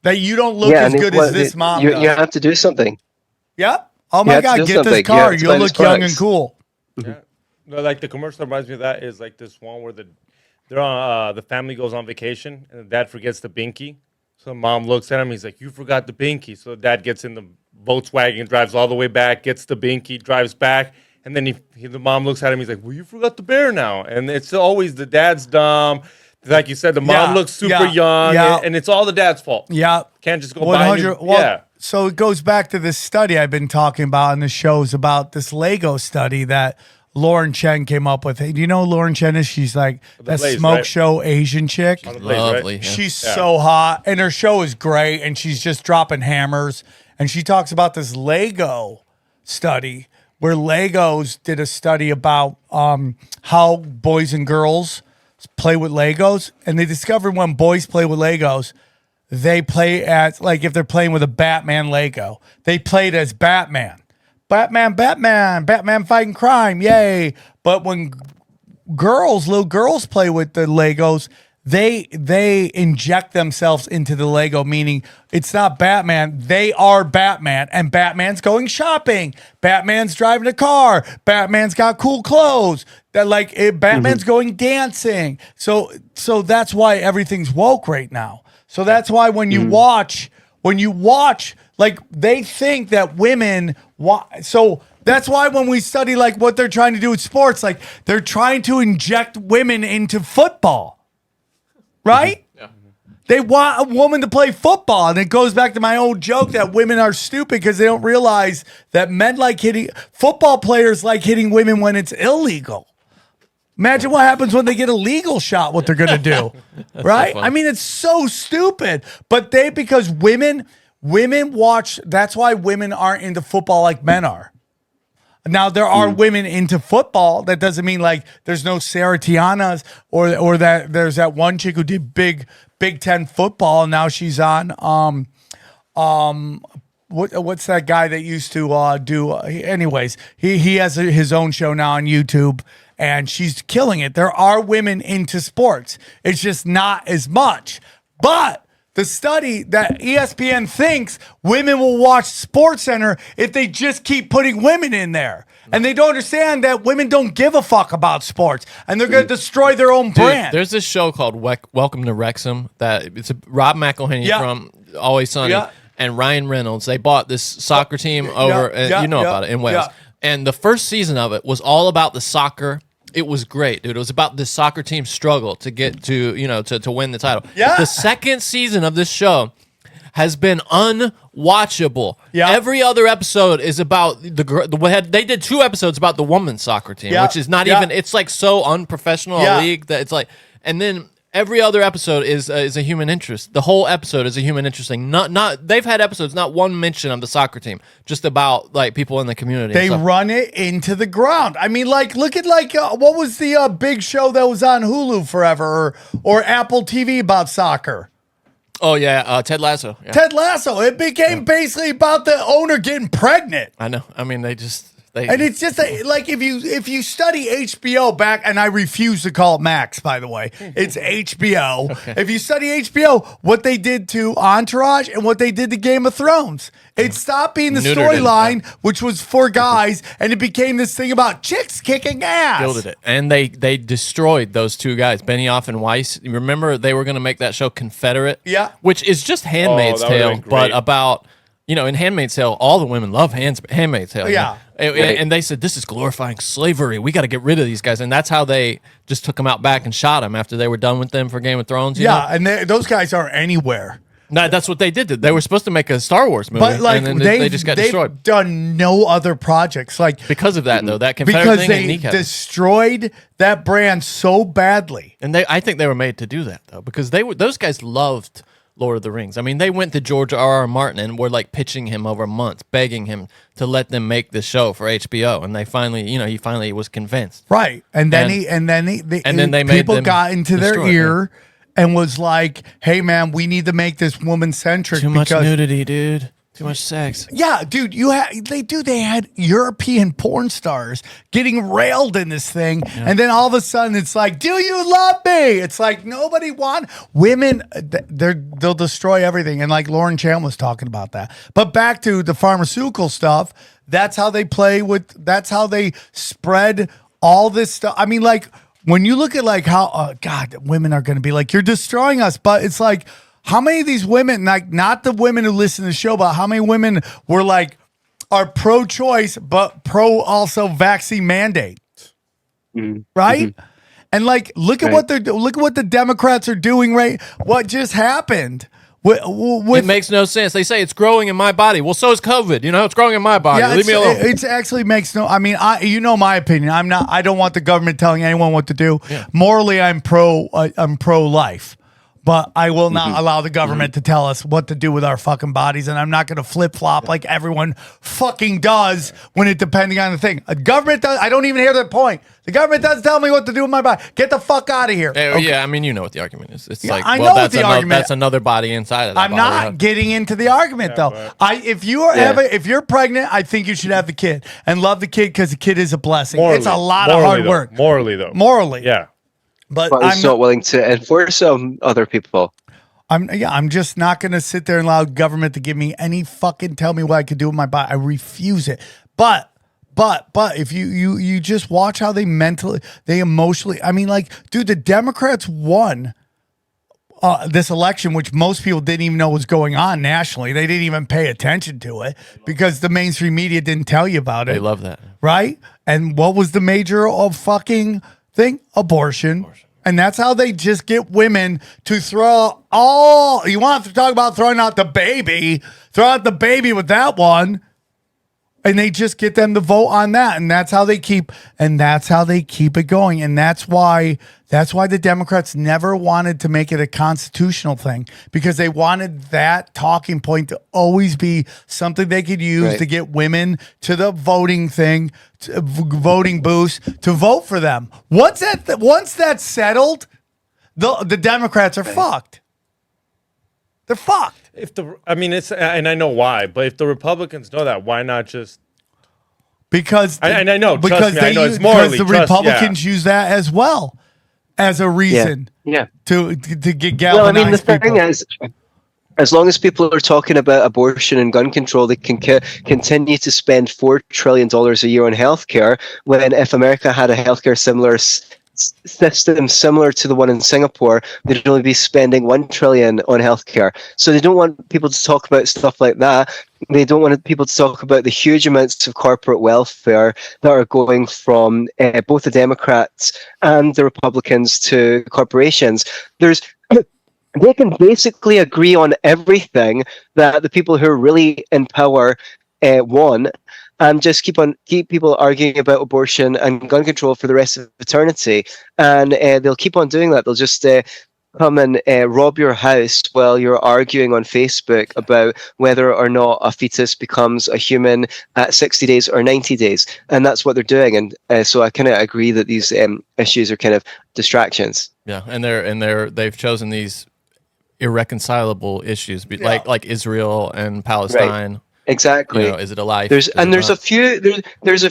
[SPEAKER 6] That you don't look as good as this mom does.
[SPEAKER 8] You have to do something.
[SPEAKER 6] Yep. Oh my God, get this car. You'll look young and cool.
[SPEAKER 9] Yeah. No, like the commercial reminds me of that is like this one where the family goes on vacation and the dad forgets the binky. So mom looks at him. He's like, "You forgot the binky." So the dad gets in the Volkswagen, drives all the way back, gets the binky, drives back, and then the mom looks at him. He's like, "Well, you forgot the bear now." And it's always the dad's dumb. Like you said, the mom looks super young, and it's all the dad's fault.
[SPEAKER 6] Yeah.
[SPEAKER 9] Can't just go buy new.
[SPEAKER 6] So it goes back to this study I've been talking about in the shows about this Lego study that Lauren Chen came up with. Hey, do you know who Lauren Chen is? She's like that smoke show Asian chick.
[SPEAKER 7] Lovely. Yeah.
[SPEAKER 6] She's so hot, and her show is great, and she's just dropping hammers. And she talks about this Lego study where Legos did a study about how boys and girls play with Legos, and they discovered when boys play with Legos, they play as if they're playing with a Batman Lego, they played as Batman fighting crime, yay. But when little girls play with the Legos, they inject themselves into the Lego, meaning it's not Batman, they are Batman, and Batman's going shopping, Batman's driving a car, Batman's got cool clothes, Batman's going dancing. So that's why everything's woke right now. So that's why when you watch, like they think that women so that's why when we study like what they're trying to do with sports, like they're trying to inject women into football. Right? They want a woman to play football. And it goes back to my old joke that women are stupid because they don't realize that football players like hitting women when it's illegal. Imagine what happens when they get a legal shot, what they're going to do. Right?
[SPEAKER 7] So
[SPEAKER 6] I mean, it's so stupid. But because women watch, that's why women aren't into football like men are. Now, there are women into football. That doesn't mean like there's no Sarah Tianas or that there's that one chick who did Big Ten football. And now she's on what's that guy that used to do? Anyways, he has his own show now on YouTube, and she's killing it. There are women into sports. It's just not as much, but. The study that ESPN thinks women will watch SportsCenter if they just keep putting women in there. And they don't understand that women don't give a fuck about sports and they're going to destroy their own brand.
[SPEAKER 7] There's this show called Welcome to Wrexham that it's Rob McElhenney from Always Sunny and Ryan Reynolds. They bought this soccer team over, you know about it, in Wales. And the first season of it was all about the soccer. It was great, dude. It was about this soccer team struggle to get to, to win the title.
[SPEAKER 6] Yeah.
[SPEAKER 7] The second season of this show has been unwatchable.
[SPEAKER 6] Yeah.
[SPEAKER 7] Every other episode is about they did 2 episodes about the women's soccer team, which is not even, it's like so unprofessional a league that it's like, and then every other episode is a human interest. The whole episode is a human interest thing. Not they've had episodes, not one mention of the soccer team, just about like people in the community.
[SPEAKER 6] They run it into the ground. I mean, like look at what was the big show that was on Hulu forever or Apple TV about soccer?
[SPEAKER 7] Oh yeah, Ted Lasso. Yeah.
[SPEAKER 6] Ted Lasso. It became basically about the owner getting pregnant.
[SPEAKER 7] I know. I mean,
[SPEAKER 6] and it's just like if you study HBO back, and I refuse to call it Max, by the way, it's HBO. Okay. If you study HBO, what they did to Entourage and what they did to Game of Thrones, it stopped being the storyline, which was for guys, and it became this thing about chicks kicking ass.
[SPEAKER 7] Gilded it, and they destroyed those 2 guys, Benioff and Weiss. You remember they were going to make that show Confederate, which is just Handmaid's Tale, but about. In Handmaid's Tale, all the women love Handmaid's Tale.
[SPEAKER 6] Yeah.
[SPEAKER 7] And they said, this is glorifying slavery. We got to get rid of these guys. And that's how they just took them out back and shot them after they were done with them for Game of Thrones. You know?
[SPEAKER 6] And those guys aren't anywhere.
[SPEAKER 7] No, that's what they did. They were supposed to make a Star Wars movie,
[SPEAKER 6] but like
[SPEAKER 7] and then they just got destroyed.
[SPEAKER 6] They've done no other projects. Because
[SPEAKER 7] of that, though, that Confederate thing.
[SPEAKER 6] Because they destroyed that brand so badly.
[SPEAKER 7] And I think they were made to do that, though, because those guys loved Lord of the Rings. I mean, they went to George R.R. Martin and were like pitching him over months, begging him to let them make the show for HBO, and they finally, he finally was convinced.
[SPEAKER 6] Right, and then people got into their ear and was like, "Hey, man, we need to make this woman centric."
[SPEAKER 7] Too much nudity, dude. Too much sex.
[SPEAKER 6] Yeah, dude, they had European porn stars getting railed in this thing, and then all of a sudden it's like, do you love me? It's like nobody women. They'll destroy everything, and like Lauren Chan was talking about that. But back to the pharmaceutical stuff. That's how they play with. That's how they spread all this stuff. I mean, like when you look at like how God, women are going to be like, you're destroying us, but it's like. How many of these women, like not the women who listen to the show, but how many women were like, are pro-choice, but pro also vaccine mandate, right? And like, look at what the Democrats are doing, right? What just happened?
[SPEAKER 7] It makes no sense. They say it's growing in my body. Well, so is COVID. It's growing in my body. Leave me alone.
[SPEAKER 6] It actually makes no. I mean, my opinion. I don't want the government telling anyone what to do. Yeah. Morally, I'm pro-life. But I will not allow the government to tell us what to do with our fucking bodies, and I'm not going to flip-flop like everyone fucking does when it depending on the thing. A government does. I don't even hear that point. The government doesn't tell me what to do with my body. Get the fuck out of here.
[SPEAKER 7] Okay. Yeah, I mean, you know what the argument is. It's like,
[SPEAKER 6] I know what the argument.
[SPEAKER 7] That's another body inside of that.
[SPEAKER 6] I'm not getting into the argument though. If you're pregnant, I think you should have the kid and love the kid because the kid is a blessing. It's a lot of hard work. Morally,
[SPEAKER 8] yeah. But I'm not willing to enforce other people.
[SPEAKER 6] I'm just not going to sit there and allow government to give me any fucking tell me what I could do with my body. I refuse it. But if you just watch how they emotionally, I mean, like, dude, the Democrats won this election, which most people didn't even know was going on nationally. They didn't even pay attention to it because the mainstream media didn't tell you about it.
[SPEAKER 7] They love that.
[SPEAKER 6] Right? And what was the major of fucking thing? Abortion. And that's how they just get women to throw all. You want to talk about throwing out the baby? Throw out the baby with that one. And they just get them to vote on that. And that's how they keep it going. And that's why the Democrats never wanted to make it a constitutional thing, because they wanted that talking point to always be something they could use to get women to the voting thing, voting booths, to vote for them. Once that's settled, the Democrats are fucked. They're fucked.
[SPEAKER 9] And I know why, but if the Republicans know that, why not just?
[SPEAKER 6] Because
[SPEAKER 9] I know,
[SPEAKER 6] because
[SPEAKER 9] I know it's morally.
[SPEAKER 6] Because the Republicans use that as well as a reason, to get galvanized.
[SPEAKER 8] Well, I mean, the thing is, as long as people are talking about abortion and gun control, they can continue to spend $4 trillion a year on healthcare. When if America had a healthcare system similar to the one in Singapore, they'd only be spending $1 trillion on healthcare. So they don't want people to talk about stuff like that. They don't want people to talk about the huge amounts of corporate welfare that are going from both the Democrats and the Republicans to corporations. They can basically agree on everything that the people who are really in power want, and just keep people arguing about abortion and gun control for the rest of eternity. And they'll keep on doing that. They'll just come and rob your house while you're arguing on Facebook about whether or not a fetus becomes a human at 60 days or 90 days. And that's what they're doing. And so I kind of agree that these issues are kind of distractions.
[SPEAKER 7] Yeah, and they've chosen these irreconcilable issues, like Israel and Palestine.
[SPEAKER 8] Right. Exactly.
[SPEAKER 7] Is it a life?
[SPEAKER 8] There's a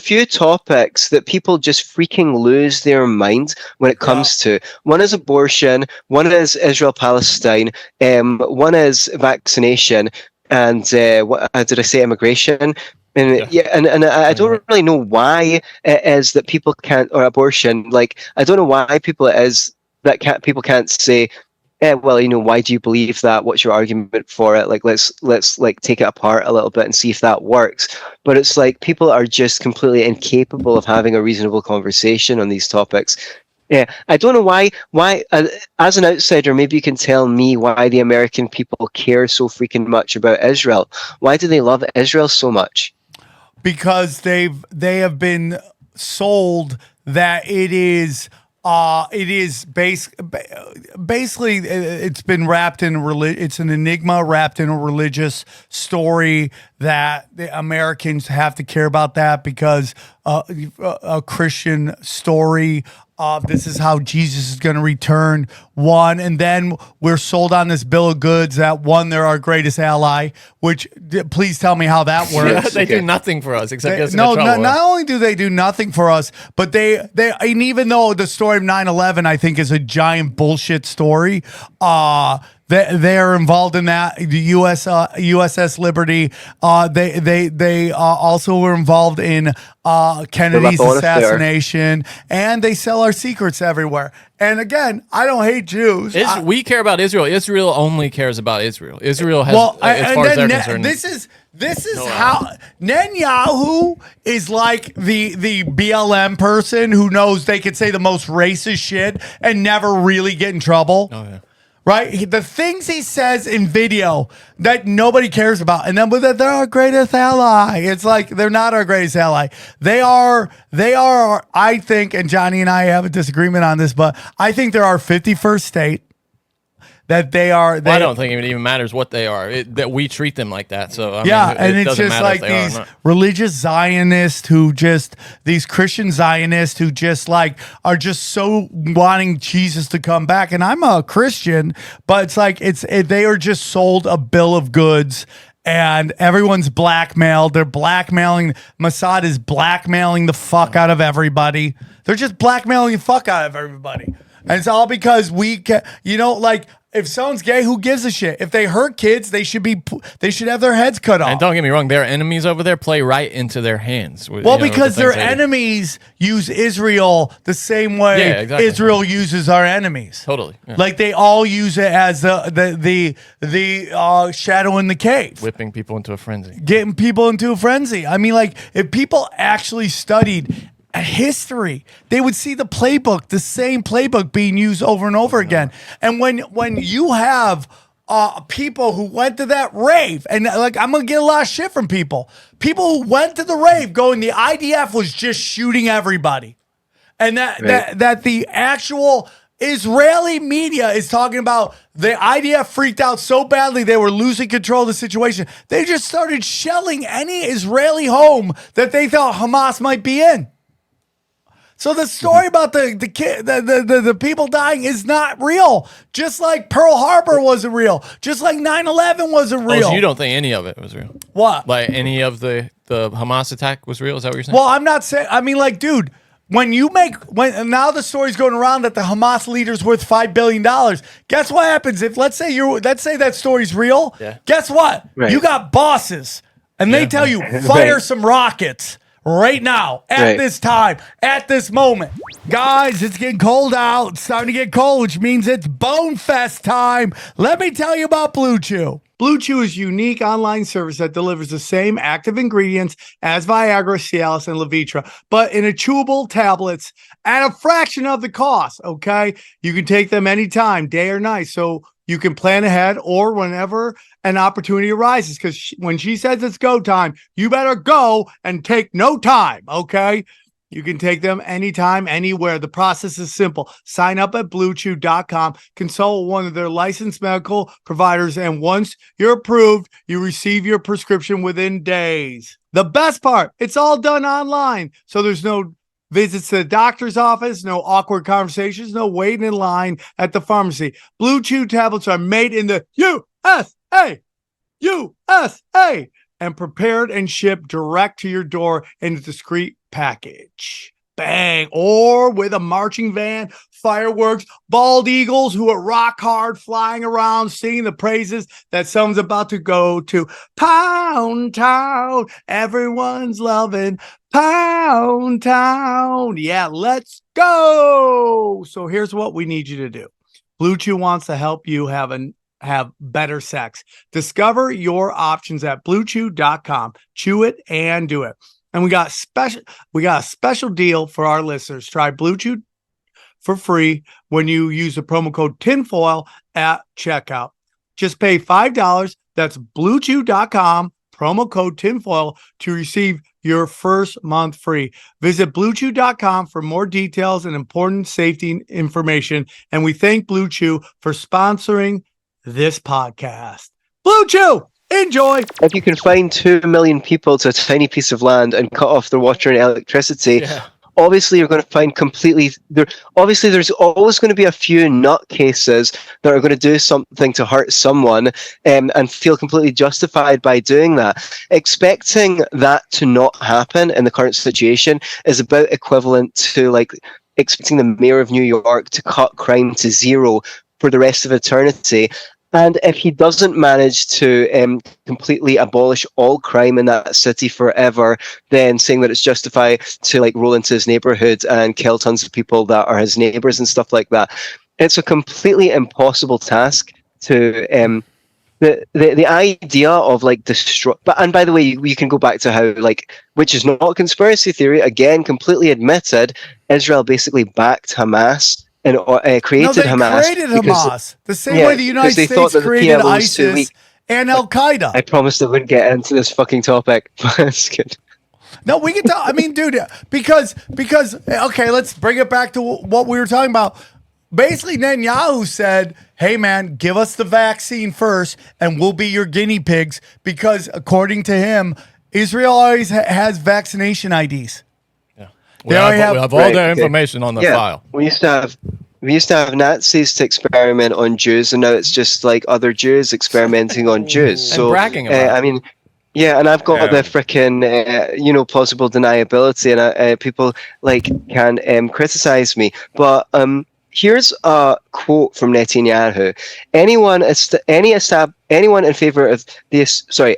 [SPEAKER 8] few topics that people just freaking lose their mind when it comes to. One is abortion, one is Israel Palestine, one is vaccination, and what did I say? Immigration. And I don't really know why it is that people can't, or abortion. Like, I don't know why people people can't say, well, why do you believe that? What's your argument for it? Like, let's like take it apart a little bit and see if that works. But it's like people are just completely incapable of having a reasonable conversation on these topics. Yeah, I don't know why. As an outsider, maybe you can tell me why the American people care so freaking much about Israel. Why do they love Israel so much?
[SPEAKER 6] Because they have been sold that it is basically it's been wrapped in it's an enigma wrapped in a religious story that the Americans have to care about that because a Christian story of this is how Jesus is going to return, one, and then we're sold on this bill of goods that one, they're our greatest ally, which please tell me how that works.
[SPEAKER 7] They do nothing for us except get us in
[SPEAKER 6] no,
[SPEAKER 7] trouble.
[SPEAKER 6] Not only do they do nothing for us, but they and even though the story of 9/11 I think is a giant bullshit story, they are involved in that. The USS Liberty. They also were involved in Kennedy's assassination, and they sell our secrets everywhere. And again, I don't hate Jews.
[SPEAKER 7] We care about Israel. Israel only cares about Israel. Israel has, as far as they're concerned.
[SPEAKER 6] This is how Netanyahu is like the BLM person who knows they could say the most racist shit and never really get in trouble.
[SPEAKER 7] Oh yeah.
[SPEAKER 6] Right? The things he says in video that nobody cares about. And then but they're our greatest ally. It's like they're not our greatest ally. They are, I think, and Johnny and I have a disagreement on this, but I think they're our 51st state. That they are.
[SPEAKER 7] I don't think it even matters what they are. That we treat them like that. So I mean,
[SPEAKER 6] and it's just like these religious Zionists these Christian Zionists who just like are just so wanting Jesus to come back. And I'm a Christian, but it's like they are just sold a bill of goods. And everyone's blackmailed. They're blackmailing. Mossad is blackmailing the fuck out of everybody. They're just blackmailing the fuck out of everybody. And it's all because we can, If someone's gay, who gives a shit? If they hurt kids, they should have their heads cut off.
[SPEAKER 7] And don't get me wrong, their enemies over there play right into their hands.
[SPEAKER 6] Well, because their enemies use Israel the same way Israel uses our enemies.
[SPEAKER 7] Totally. Yeah.
[SPEAKER 6] Like they all use it as the shadow in the cave.
[SPEAKER 7] Whipping people into a frenzy.
[SPEAKER 6] Getting people into a frenzy. I mean, like, if people actually studied history, they would see the playbook, the same playbook being used over and over again. And when you have people who went to that rave, and like, I'm gonna get a lot of shit from people who went to the rave going, the IDF was just shooting everybody, and that the actual Israeli media is talking about the IDF freaked out so badly they were losing control of the situation. They just started shelling any Israeli home that they thought Hamas might be in. So the story about the people dying is not real. Just like Pearl Harbor wasn't real. Just like 9/11 wasn't real.
[SPEAKER 7] Oh, so you don't think any of it was real?
[SPEAKER 6] What?
[SPEAKER 7] Like any of the Hamas attack was real? Is that what you're saying?
[SPEAKER 6] Well, I'm not saying. I mean, like, dude, when now the story's going around that the Hamas leader's worth $5 billion. Guess what happens if let's say that story's real?
[SPEAKER 7] Yeah.
[SPEAKER 6] Guess what?
[SPEAKER 8] Right.
[SPEAKER 6] You got bosses, and they tell you fire some rockets. Right now, at this time, at this moment. Guys, it's getting cold out. It's starting to get cold, which means it's Bone Fest time. Let me tell you about Blue Chew. Blue Chew is a unique online service that delivers the same active ingredients as Viagra, Cialis, and Levitra, but in a chewable tablets at a fraction of the cost, okay? You can take them anytime, day or night, so you can plan ahead or whenever an opportunity arises, because when she says it's go time, you better go and take no time, okay? You can take them anytime, anywhere. The process is simple. Sign up at BlueChew.com, consult one of their licensed medical providers, and once you're approved, you receive your prescription within days. The best part, it's all done online, so there's no visits to the doctor's office, no awkward conversations, no waiting in line at the pharmacy. Blue Chew tablets are made in the USA, and prepared and shipped direct to your door in a discreet package. Bang. Or with a marching band, fireworks, bald eagles who are rock hard flying around singing the praises that someone's about to go to Pound Town. Everyone's loving Pound Town. Yeah, let's go. So here's what we need you to do. Blue Chew wants to help you have better sex. Discover your options at BlueChew.com. Chew it and do it. And we got a special deal for our listeners. Try Blue Chew for free when you use the promo code tinfoil at checkout. Just pay $5. That's BlueChew.com, promo code tinfoil to receive your first month free. Visit BlueChew.com for more details and important safety information. And we thank Blue Chew for sponsoring this podcast. Blue Chew, enjoy.
[SPEAKER 8] If you can find 2 million people to a tiny piece of land and cut off their water and electricity, obviously you're going to find there's always going to be a few nutcases that are going to do something to hurt someone and feel completely justified by doing that. Expecting that to not happen in the current situation is about equivalent to like expecting the mayor of New York to cut crime to zero for the rest of eternity. And if he doesn't manage to completely abolish all crime in that city forever, then saying that it's justified to like roll into his neighborhood and kill tons of people that are his neighbors and stuff like that. It's a completely impossible task to the idea of like destroy. But and by the way, you can go back to how like, which is not a conspiracy theory, again, completely admitted, Israel basically backed Hamas. And created Hamas.
[SPEAKER 6] Created Hamas the same way the United States created ISIS and Al Qaeda.
[SPEAKER 8] I promised I wouldn't get into this fucking topic. That's good.
[SPEAKER 6] No, we can tell. I mean, dude, because okay, let's bring it back to what we were talking about. Basically, Netanyahu said, "Hey, man, give us the vaccine first, and we'll be your guinea pigs." Because according to him, Israel always has vaccination IDs.
[SPEAKER 7] We have all their information on the file.
[SPEAKER 8] We used to have Nazis to experiment on Jews, and now it's just like other Jews experimenting on Jews.
[SPEAKER 7] And
[SPEAKER 8] so
[SPEAKER 7] bragging about
[SPEAKER 8] I mean, yeah, and I've got the freaking plausible deniability, and people like can criticize me, but here's a quote from Netanyahu: anyone in favor of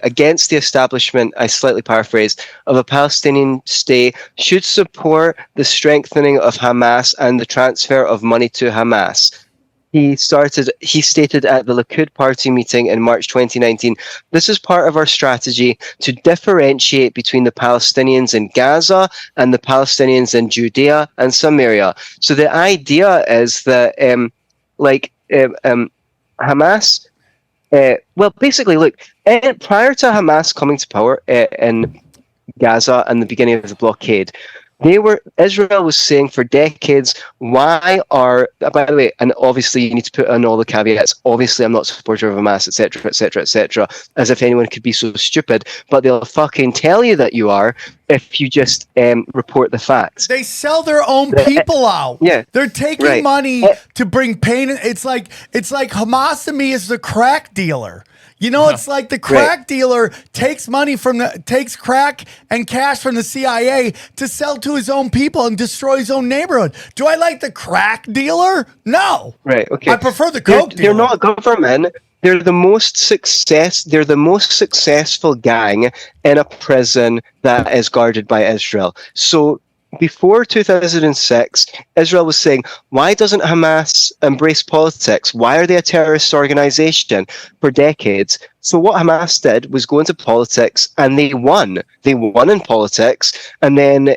[SPEAKER 8] against the establishment, I slightly paraphrase, of a Palestinian state should support the strengthening of Hamas and the transfer of money to Hamas. He stated at the Likud party meeting in March 2019, "This is part of our strategy to differentiate between the Palestinians in Gaza and the Palestinians in Judea and Samaria." So the idea is that Hamas, basically, look, prior to Hamas coming to power in Gaza and the beginning of the blockade, Israel was saying for decades, by the way, and obviously you need to put in all the caveats, obviously I'm not a supporter of Hamas, etc., etc., etc., as if anyone could be so stupid, but they'll fucking tell you that you are if you just report the facts.
[SPEAKER 6] They sell their own people out.
[SPEAKER 8] Yeah.
[SPEAKER 6] They're taking money to bring pain. It's like Hamas to me is the crack dealer. You know, it's like the crack dealer takes crack and cash from the CIA to sell to his own people and destroy his own neighborhood. Do I like the crack dealer? No.
[SPEAKER 8] Right. Okay.
[SPEAKER 6] I prefer the coke dealer.
[SPEAKER 8] They're not government. They're the most successful gang in a prison that is guarded by Israel. So before 2006, Israel was saying, why doesn't Hamas embrace politics? Why are they a terrorist organization for decades? So what Hamas did was go into politics, and they won. They won in politics, and then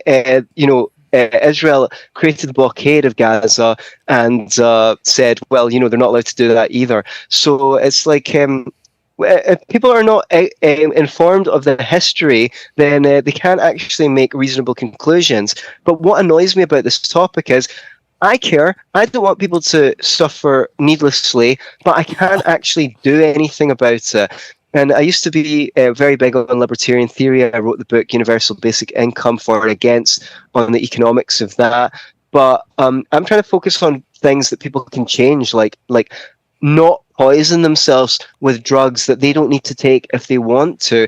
[SPEAKER 8] Israel created the blockade of Gaza and said, well, they're not allowed to do that either. So it's like if people are not informed of the history, then they can't actually make reasonable conclusions. But what annoys me about this topic is I care. I don't want people to suffer needlessly, but I can't actually do anything about it. And I used to be very big on libertarian theory. I wrote the book Universal Basic Income, For and Against, on the economics of that. But I'm trying to focus on things that people can change, like not poison themselves with drugs that they don't need to take if they want to,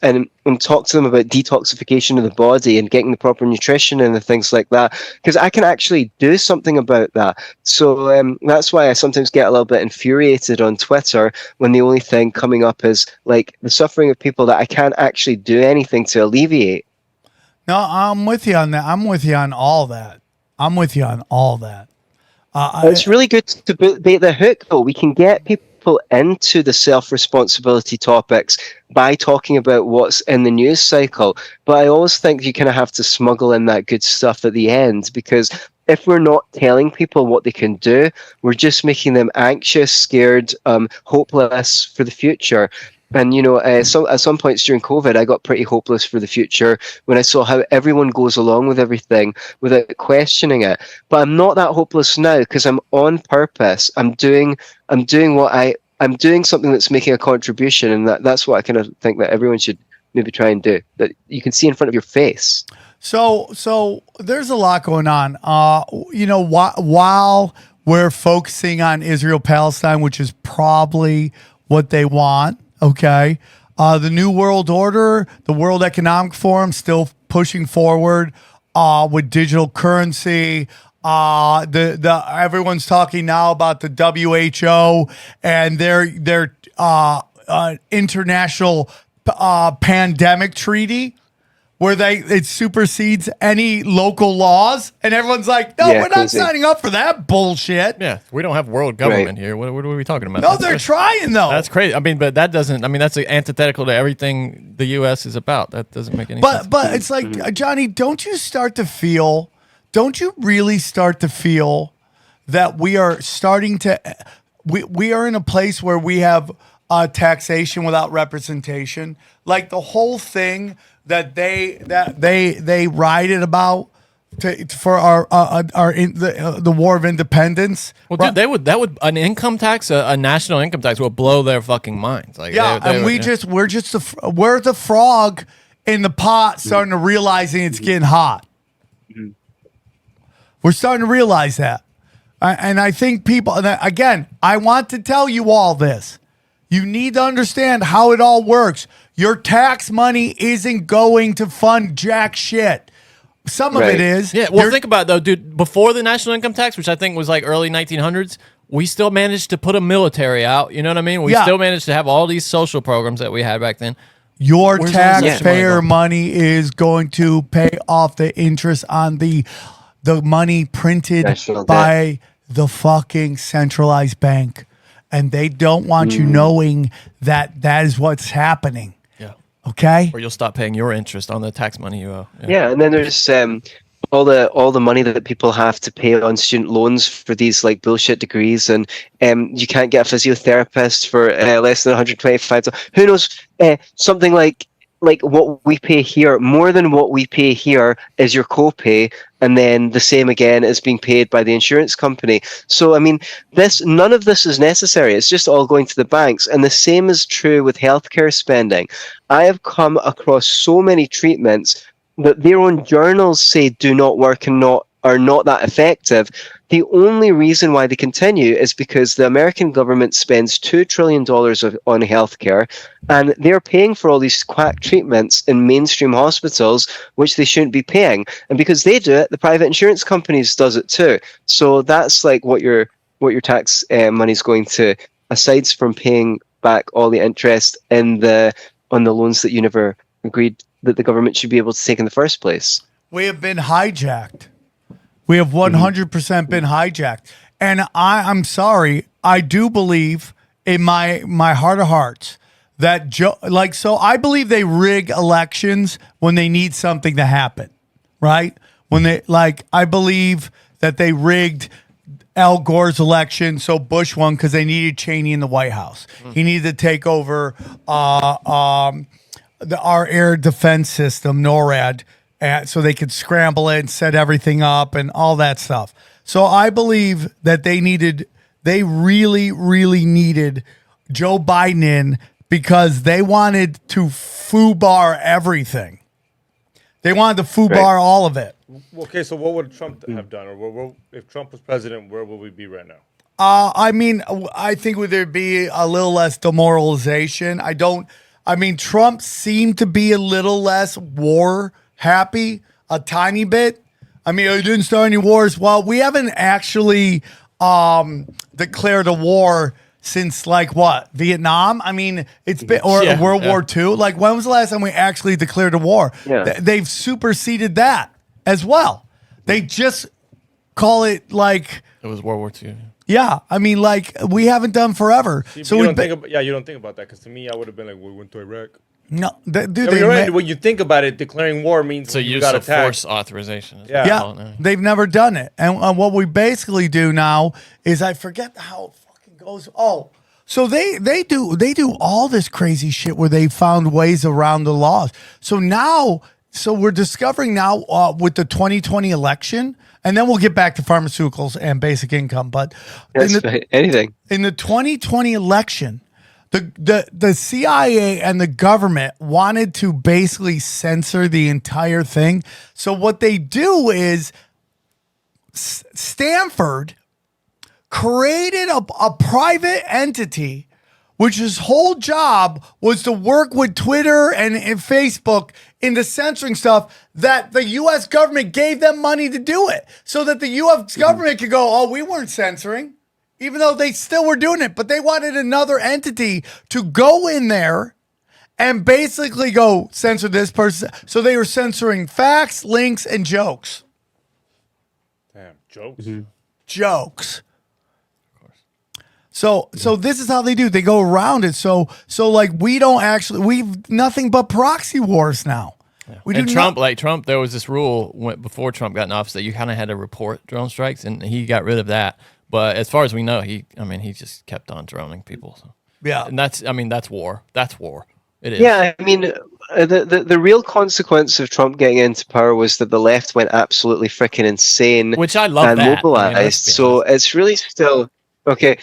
[SPEAKER 8] and talk to them about detoxification of the body and getting the proper nutrition and the things like that, because I can actually do something about that. So that's why I sometimes get a little bit infuriated on Twitter when the only thing coming up is like the suffering of people that I can't actually do anything to alleviate.
[SPEAKER 6] No, I'm with you on that. I'm with you on all that.
[SPEAKER 8] It's really good to bait the hook, though. We can get people into the self-responsibility topics by talking about what's in the news cycle. But I always think you kind of have to smuggle in that good stuff at the end, because if we're not telling people what they can do, we're just making them anxious, scared, hopeless for the future. And, at some points during COVID, I got pretty hopeless for the future when I saw how everyone goes along with everything without questioning it. But I'm not that hopeless now, because I'm on purpose. I'm doing something that's making a contribution. And that's what I kind of think that everyone should maybe try and do, that you can see in front of your face.
[SPEAKER 6] So there's a lot going on. While we're focusing on Israel-Palestine, which is probably what they want, okay. The New World Order, the World Economic Forum, still pushing forward with digital currency. Everyone's talking now about the WHO and their international pandemic treaty, where it supersedes any local laws, and everyone's like, no, we're not signing up for that bullshit.
[SPEAKER 7] Yeah, we don't have world government here. What are we talking about?
[SPEAKER 6] No, they're trying, though.
[SPEAKER 7] That's crazy. I mean, but that's antithetical to everything the U.S. is about. That doesn't make any sense.
[SPEAKER 6] But it's like, Johnny, don't you really start to feel that we are starting to, we are in a place where we have taxation without representation? Like the whole thing that they rioted about for the War of Independence.
[SPEAKER 7] Well, dude, that would an income tax, a national income tax, would blow their fucking minds. Like,
[SPEAKER 6] we're the frog in the pot, starting to realizing it's getting hot. We're starting to realize that, and I think people. Again, I want to tell you all this. You need to understand how it all works. Your tax money isn't going to fund jack shit. Some of it is.
[SPEAKER 7] Yeah, well, think about it, though, dude. Before the national income tax, which I think was like early 1900s, we still managed to put a military out. You know what I mean? We still managed to have all these social programs that we had back then.
[SPEAKER 6] Your taxpayer money is going to pay off the interest on the money printed by the fucking centralized bank. And they don't want you knowing that is what's happening.
[SPEAKER 7] Yeah.
[SPEAKER 6] Okay?
[SPEAKER 7] Or you'll stop paying your interest on the tax money you owe.
[SPEAKER 8] Yeah, and then there's all the money that people have to pay on student loans for these like bullshit degrees, and you can't get a physiotherapist for less than $125. Who knows? Something like what we pay here, more than what we pay here is your copay, and then the same again is being paid by the insurance company. So I mean, none of this is necessary. It's just all going to the banks, and the same is true with healthcare spending. I have come across so many treatments that their own journals say do not work and are not that effective. The only reason why they continue is because the American government spends $2 trillion on healthcare, and they're paying for all these quack treatments in mainstream hospitals, which they shouldn't be paying. And because they do it, the private insurance companies does it too. So that's like what your tax money is going to, aside from paying back all the interest on the loans that you never agreed that the government should be able to take in the first place.
[SPEAKER 6] We have been hijacked. We have 100% been hijacked. And I'm sorry, I do believe in my heart of hearts that so I believe they rig elections when they need something to happen, right? When they I believe that they rigged Al Gore's election so Bush won because they needed Cheney in the White House. He needed to take over our air defense system, NORAD, so they could scramble it and set everything up and all that stuff. So I believe that they really, really needed Joe Biden in because they wanted to FUBAR everything. They wanted to FUBAR all of it.
[SPEAKER 9] Okay, so what would Trump have done? Or if Trump was president, where would we be right now?
[SPEAKER 6] I mean, I think would there be a little less demoralization? Trump seemed to be a little less war happy, a tiny bit. I mean, he didn't start any wars. Well, we haven't actually declared a war since Vietnam? I mean, it's been World War II. Like, when was the last time we actually declared a war?
[SPEAKER 8] Yeah.
[SPEAKER 6] They've superseded that as well. They just call it like
[SPEAKER 7] it was World War II.
[SPEAKER 6] Yeah, I mean, we haven't done forever.
[SPEAKER 9] So you don't think about that, because to me, I would have been like, we went to Iraq.
[SPEAKER 6] No, dude.
[SPEAKER 9] You're right. When you think about it, declaring war means
[SPEAKER 7] so
[SPEAKER 9] you
[SPEAKER 7] use
[SPEAKER 9] got
[SPEAKER 7] of
[SPEAKER 9] attacked.
[SPEAKER 7] force authorization.
[SPEAKER 6] Yeah, they've never done it. And what we basically do now is, I forget how it fucking goes. Oh, so they do all this crazy shit where they found ways around the laws. So we're discovering now with the 2020 election. And then we'll get back to pharmaceuticals and basic income. But
[SPEAKER 8] anything
[SPEAKER 6] in the 2020 election, the CIA and the government wanted to basically censor the entire thing. So what they do is Stanford created a private entity which his whole job was to work with Twitter and Facebook into censoring stuff that the U.S. government gave them money to do it, so that the U.S. government could go, oh, we weren't censoring, even though they still were doing it. But they wanted another entity to go in there and basically go censor this person. So they were censoring facts, links, and jokes.
[SPEAKER 9] Damn, jokes?
[SPEAKER 6] Jokes. So this is how they do. They go around it. So like we've nothing but proxy wars now.
[SPEAKER 7] Yeah.
[SPEAKER 6] We
[SPEAKER 7] and
[SPEAKER 6] do
[SPEAKER 7] Trump, there was this rule before Trump got in office that you kind of had to report drone strikes, and he got rid of that. But as far as we know, he just kept on droning people. So.
[SPEAKER 6] Yeah,
[SPEAKER 7] and that's war. That's war. It is.
[SPEAKER 8] Yeah, I mean, the real consequence of Trump getting into power was that the left went absolutely freaking insane,
[SPEAKER 7] which I love
[SPEAKER 8] and
[SPEAKER 7] that.
[SPEAKER 8] mobilized. So it's really still okay.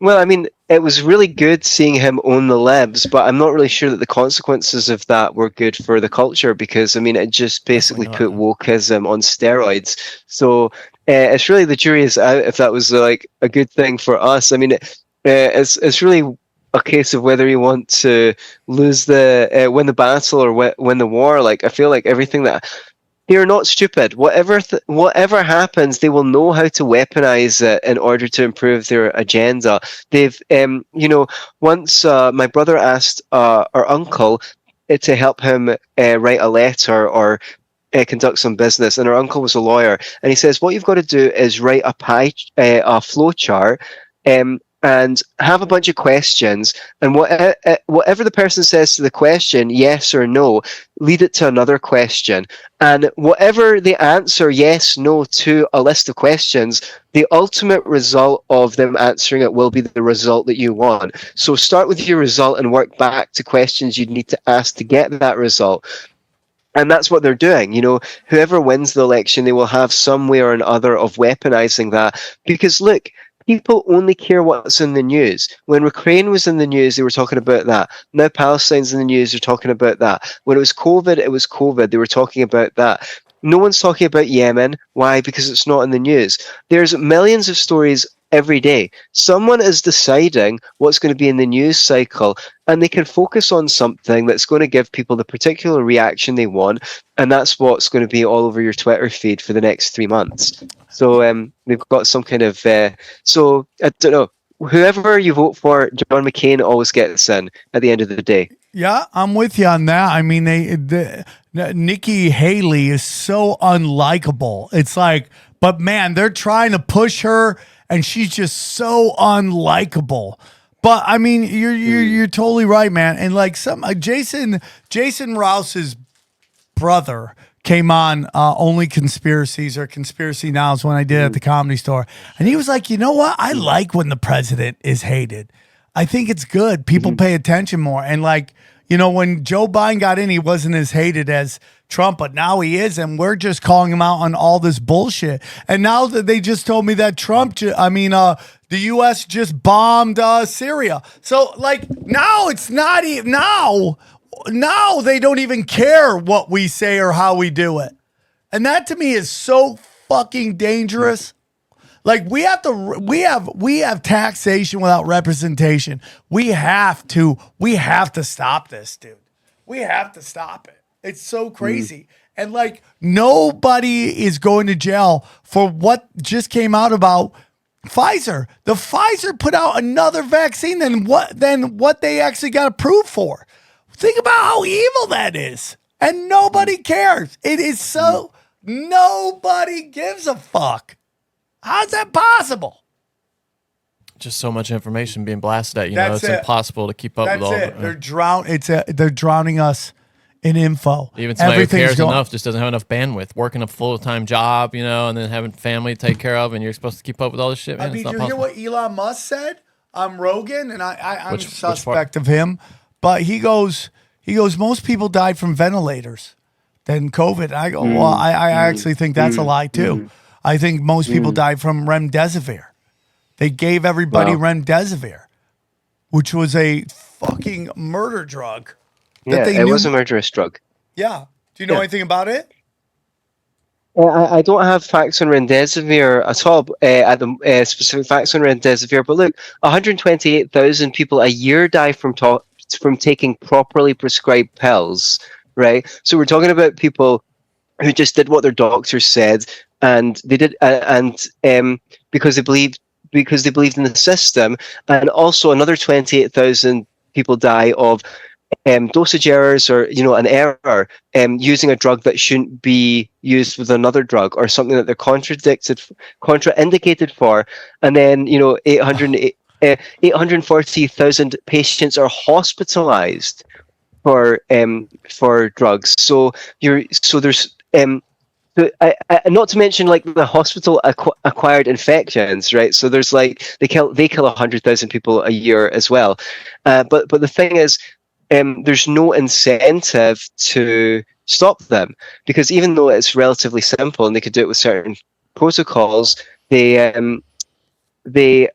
[SPEAKER 8] Well, I mean, it was really good seeing him own the libs, but I'm not really sure that the consequences of that were good for the culture, because, I mean, it just basically put wokeism on steroids. So it's really, the jury is out if that was like a good thing for us. I mean, it's really a case of whether you want to win the battle or win the war. Like, I feel like everything that They are not stupid. Whatever happens, they will know how to weaponize it in order to improve their agenda. They've, once my brother asked our uncle to help him write a letter or conduct some business, and our uncle was a lawyer, and he says, what you've got to do is write a flow chart, and have a bunch of questions, and whatever the person says to the question, yes or no, lead it to another question, and whatever they answer yes, no to a list of questions, the ultimate result of them answering it will be the result that you want. So start with your result and work back to questions you need to ask to get that result. And that's what they're doing. Whoever wins the election, they will have some way or another of weaponizing that. Because look, people only care what's in the news. When Ukraine was in the news, they were talking about that. Now Palestine's in the news, they're talking about that. When it was COVID, they were talking about that. No one's talking about Yemen. Why? Because it's not in the news. There's millions of stories every day. Someone is deciding what's going to be in the news cycle, and they can focus on something that's going to give people the particular reaction they want, and that's what's going to be all over your Twitter feed for the next 3 months. So they've got some kind of... so, I don't know. Whoever you vote for, John McCain always gets in at the end of the day.
[SPEAKER 6] Yeah, I'm with you on that. I mean, Nikki Haley is so unlikable. It's like, but man, they're trying to push her, and she's just so unlikable. But I mean, you're totally right, man. And like Jason Rouse's brother came on Only Conspiracies or Conspiracy Nows when I did at the Comedy Store, and he was like, you know what? I like when the president is hated. I think it's good. People pay attention more. And like, when Joe Biden got in, he wasn't as hated as Trump, but now he is, and we're just calling him out on all this bullshit. And now that they just told me that the U.S. just bombed Syria. So like now it's not even now they don't even care what we say or how we do it. And that to me is so fucking dangerous. Like we have taxation without representation. We have to stop this, dude. We have to stop it. It's so crazy. And like nobody is going to jail for what just came out about Pfizer. The Pfizer put out another vaccine than what they actually got approved for. Think about how evil that is. And nobody cares. It is so nobody gives a fuck. How's that possible?
[SPEAKER 7] Just so much information being blasted at you. It's impossible to keep up with all of it.
[SPEAKER 6] They're drowning us in info.
[SPEAKER 7] Even somebody who cares enough just doesn't have enough bandwidth. Working a full-time job, and then having family to take care of, and you're supposed to keep up with all this shit, man.
[SPEAKER 6] Did you hear what Elon Musk said on Rogan? And I'm suspect of him, but he goes, most people died from ventilators than COVID. I go, well, I actually think that's a lie too. I think most people died from remdesivir. They gave everybody remdesivir, which was a fucking murder drug.
[SPEAKER 8] It was a murderous drug.
[SPEAKER 6] Yeah. Do you know anything about it?
[SPEAKER 8] I don't have facts on remdesivir at all, at the specific facts on remdesivir, but look, 128,000 people a year die from taking properly prescribed pills, right? So we're talking about people who just did what their doctor said, and they did, because they believed in the system, and also another 28,000 people die of dosage errors or an error using a drug that shouldn't be used with another drug, or something that they're contraindicated for, and then 840,000 patients are hospitalized for drugs. So there's not to mention like the hospital acquired infections, right? So there's like they kill 100,000 people a year as well. But the thing is, there's no incentive to stop them, because even though it's relatively simple and they could do it with certain protocols, they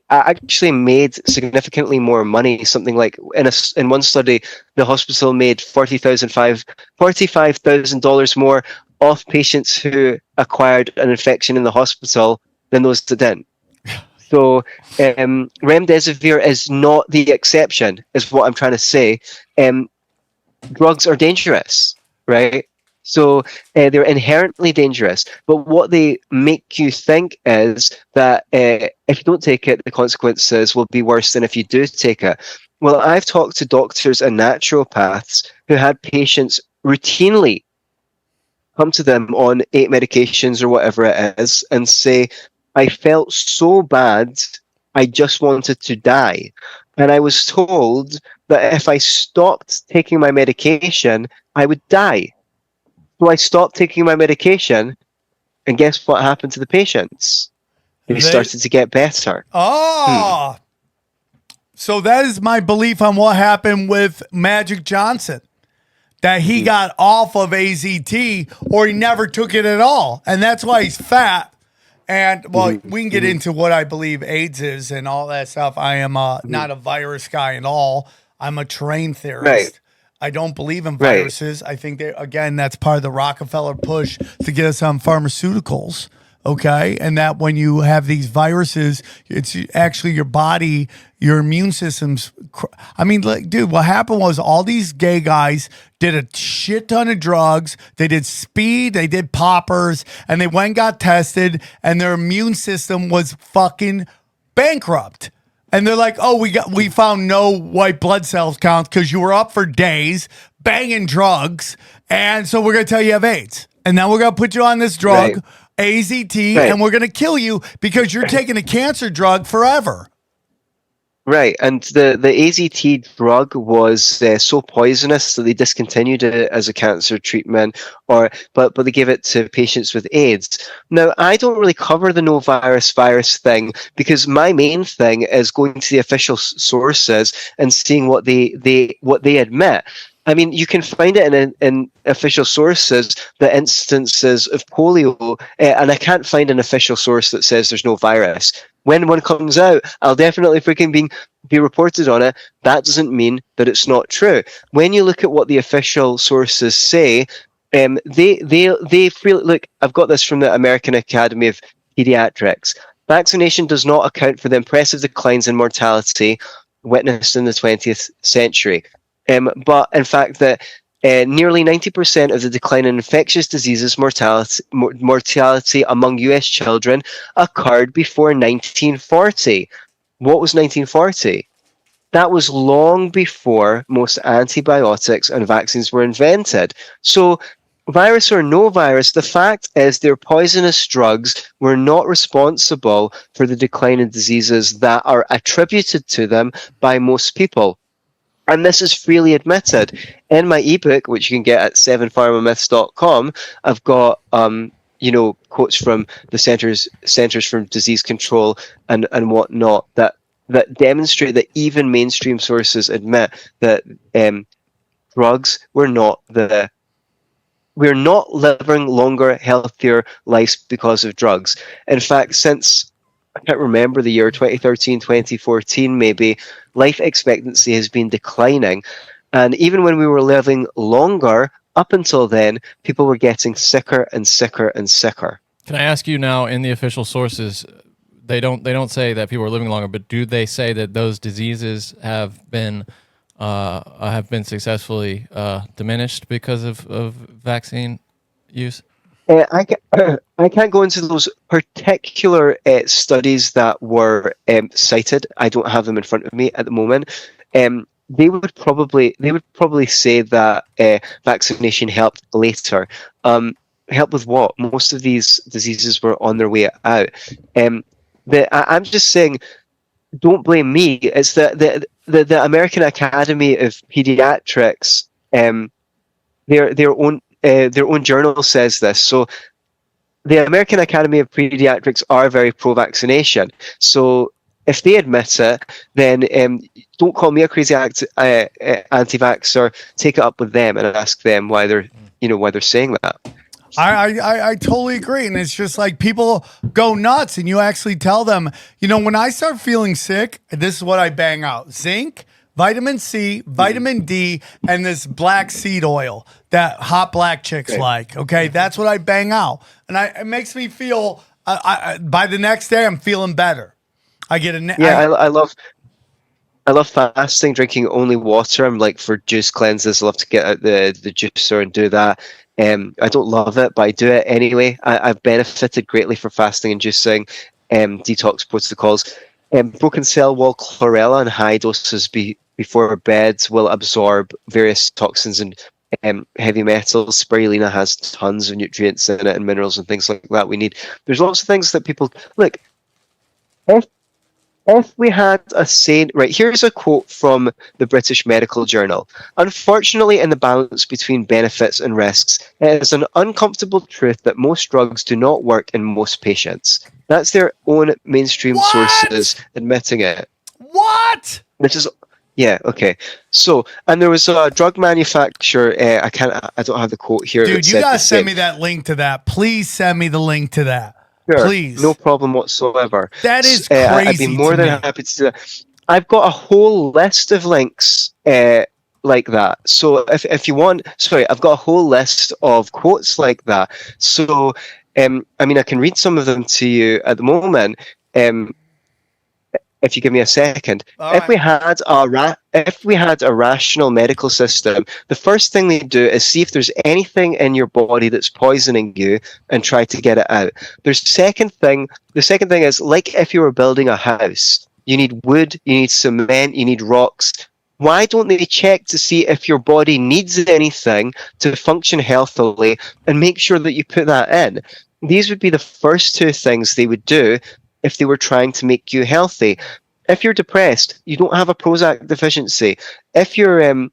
[SPEAKER 8] actually made significantly more money. Something like in one study, the hospital made $45,000 more off patients who acquired an infection in the hospital than those that didn't. So remdesivir is not the exception, is what I'm trying to say. Drugs are dangerous, right? So they're inherently dangerous. But what they make you think is that if you don't take it, the consequences will be worse than if you do take it. Well, I've talked to doctors and naturopaths who had patients routinely come to them on 8 medications or whatever it is and say, I felt so bad, I just wanted to die. And I was told that if I stopped taking my medication, I would die. So I stopped taking my medication, and guess what happened to the patients? They started to get better.
[SPEAKER 6] Oh, so that is my belief on what happened with Magic Johnson. That he got off of AZT or he never took it at all. And that's why he's fat. And, well, we can get into what I believe AIDS is and all that stuff. I am not a virus guy at all. I'm a terrain theorist.
[SPEAKER 8] Right.
[SPEAKER 6] I don't believe in viruses. I think that, again, that's part of the Rockefeller push to get us on pharmaceuticals. Okay. And that when you have these viruses, it's actually your body, your immune system's. I mean, like, dude, what happened was all these gay guys did a shit ton of drugs. They did speed, they did poppers, and they went and got tested, and their immune system was fucking bankrupt. And they're like, oh, we found no white blood cells counts because you were up for days banging drugs. And so we're going to tell you have AIDS. And now we're going to put you on this drug, AZT, and we're going to kill you because you're taking a cancer drug forever.
[SPEAKER 8] Right, and the AZT drug was so poisonous that they discontinued it as a cancer treatment, but they gave it to patients with AIDS. Now, I don't really cover the no virus thing because my main thing is going to the official sources and seeing what they admit. I mean, you can find it in official sources, the instances of polio, and I can't find an official source that says there's no virus. When one comes out, I'll definitely freaking be reported on it. That doesn't mean that it's not true. When you look at what the official sources say, they feel, look, I've got this from the American Academy of Pediatrics. Vaccination does not account for the impressive declines in mortality witnessed in the 20th century. But in fact, that nearly 90% of the decline in infectious diseases mortality among US children occurred before 1940. What was 1940? That was long before most antibiotics and vaccines were invented. So, virus or no virus, the fact is their poisonous drugs were not responsible for the decline in diseases that are attributed to them by most people. And this is freely admitted. In my ebook, which you can get at 7pharmamyths.com, I've got quotes from the Centers for Disease Control and whatnot that demonstrate that even mainstream sources admit that drugs we're not living longer, healthier lives because of drugs. In fact, since I can't remember the year, 2013, 2014 maybe, life expectancy has been declining. And even when we were living longer, up until then, people were getting sicker and sicker and sicker.
[SPEAKER 7] Can I ask you now, in the official sources, they don't say that people are living longer, but do they say that those diseases have been successfully diminished because of vaccine use?
[SPEAKER 8] I can't go into those particular studies that were cited. I don't have them in front of me at the moment. They would probably say that vaccination helped later. Help with what? Most of these diseases were on their way out. I'm just saying, don't blame me. It's the American Academy of Pediatrics. Their own journal says this. So the American Academy of Pediatrics are very pro-vaccination. So if they admit it, then don't call me a crazy anti-vaxxer. Take it up with them and ask them why they're saying that.
[SPEAKER 6] I totally agree. And it's just like people go nuts and you actually tell them, when I start feeling sick, this is what I bang out: zinc, vitamin C, vitamin D, and this black seed oil that hot black chicks like. Okay, that's what I bang out, and it makes me feel. By the next day, I'm feeling better. I get
[SPEAKER 8] I love fasting, drinking only water. I'm like, for juice cleanses, I love to get out the juicer and do that. I don't love it, but I do it anyway. I've benefited greatly from fasting inducing detox protocols. Broken cell wall chlorella in high doses before bed will absorb various toxins and heavy metals. Spirulina has tons of nutrients in it and minerals and things like that we need. There's lots of things that people look. If we had a saying, right, here's a quote from the British Medical Journal. Unfortunately, in the balance between benefits and risks, it is an uncomfortable truth that most drugs do not work in most patients. That's their own mainstream sources admitting it.
[SPEAKER 6] What?
[SPEAKER 8] Which is, yeah, okay. So, and there was a drug manufacturer. I don't have the quote here.
[SPEAKER 6] Dude, you gotta send me that link to that. Please send me the link to that.
[SPEAKER 8] Sure,
[SPEAKER 6] please.
[SPEAKER 8] No problem whatsoever.
[SPEAKER 6] That is crazy.
[SPEAKER 8] I'd be more than happy to do that. I've got a whole list of links like that. So if you want, I've got a whole list of quotes like that. So, I mean, I can read some of them to you at the moment. If you give me a second, if we had a rational medical system, the first thing they do is see if there's anything in your body that's poisoning you and try to get it out. The second thing is, like if you were building a house, you need wood, you need cement, you need rocks. Why don't they check to see if your body needs anything to function healthily and make sure that you put that in? These would be the first two things they would do if they were trying to make you healthy. If you're depressed, you don't have a Prozac deficiency. If you're,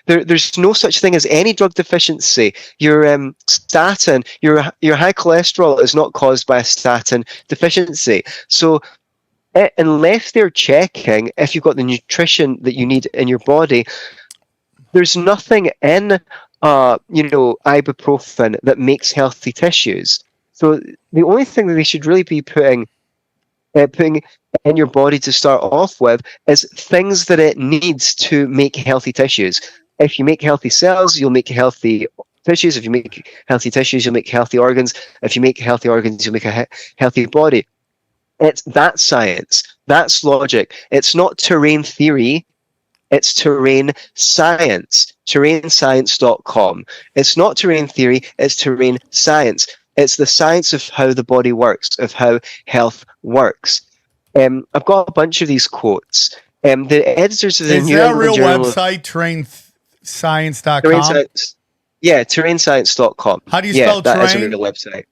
[SPEAKER 8] there's no such thing as any drug deficiency. Your statin, your high cholesterol is not caused by a statin deficiency. So unless they're checking if you've got the nutrition that you need in your body, there's nothing in, ibuprofen that makes healthy tissues. So the only thing that they should really be putting in your body to start off with is things that it needs to make healthy tissues. If you make healthy cells, you'll make healthy tissues. If you make healthy tissues, you'll make healthy organs. If you make healthy organs, you'll make a healthy body. It's that science. That's logic. It's not terrain theory. It's terrain science. Terrainscience.com. It's not terrain theory. It's terrain science. It's the science of how the body works, of how health works. I've got a bunch of these quotes. The editors of the New England Journal... Is that a real
[SPEAKER 6] website, terrainscience.com?
[SPEAKER 8] Terrain Science. Yeah, terrainscience.com.
[SPEAKER 6] How do you spell terrain?
[SPEAKER 8] That is a real website.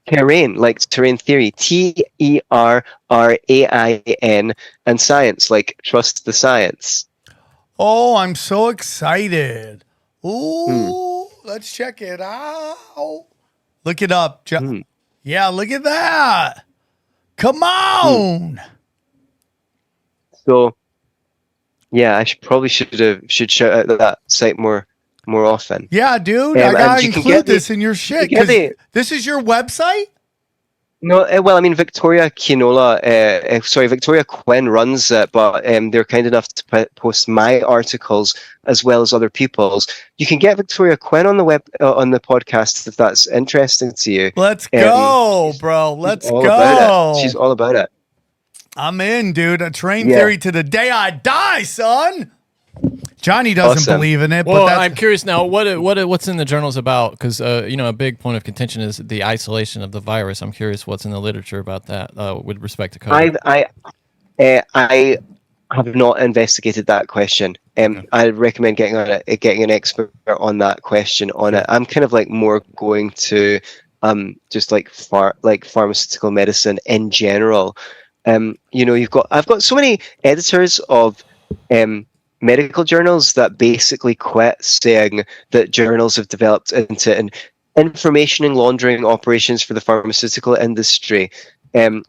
[SPEAKER 8] Terrain, like terrain theory. Terrain, and science, like trust the science.
[SPEAKER 6] Oh, I'm so excited. Ooh, let's check it out. Look it up. Yeah, look at that. Come on.
[SPEAKER 8] So, yeah, I should shout out that site more often.
[SPEAKER 6] Yeah, dude, I gotta include this in your shit. This is your website?
[SPEAKER 8] No, well, I mean, Victoria Quinn runs it, but they're kind enough to post my articles as well as other people's. You can get Victoria Quinn on the on the podcast if that's interesting to you.
[SPEAKER 6] Let's go, bro. Let's
[SPEAKER 8] go. She's all about it.
[SPEAKER 6] I'm in, dude. A terrain theory to the day I die, son. Johnny doesn't believe in it.
[SPEAKER 7] Well, but I'm curious now. What's in the journals about? Because a big point of contention is the isolation of the virus. I'm curious what's in the literature about that with respect to COVID.
[SPEAKER 8] I have not investigated that question. I recommend getting an expert on that question on it. I'm kind of like more going to just like pharmaceutical medicine in general. I've got so many editors of medical journals that basically quit saying that journals have developed into information and laundering operations for the pharmaceutical industry.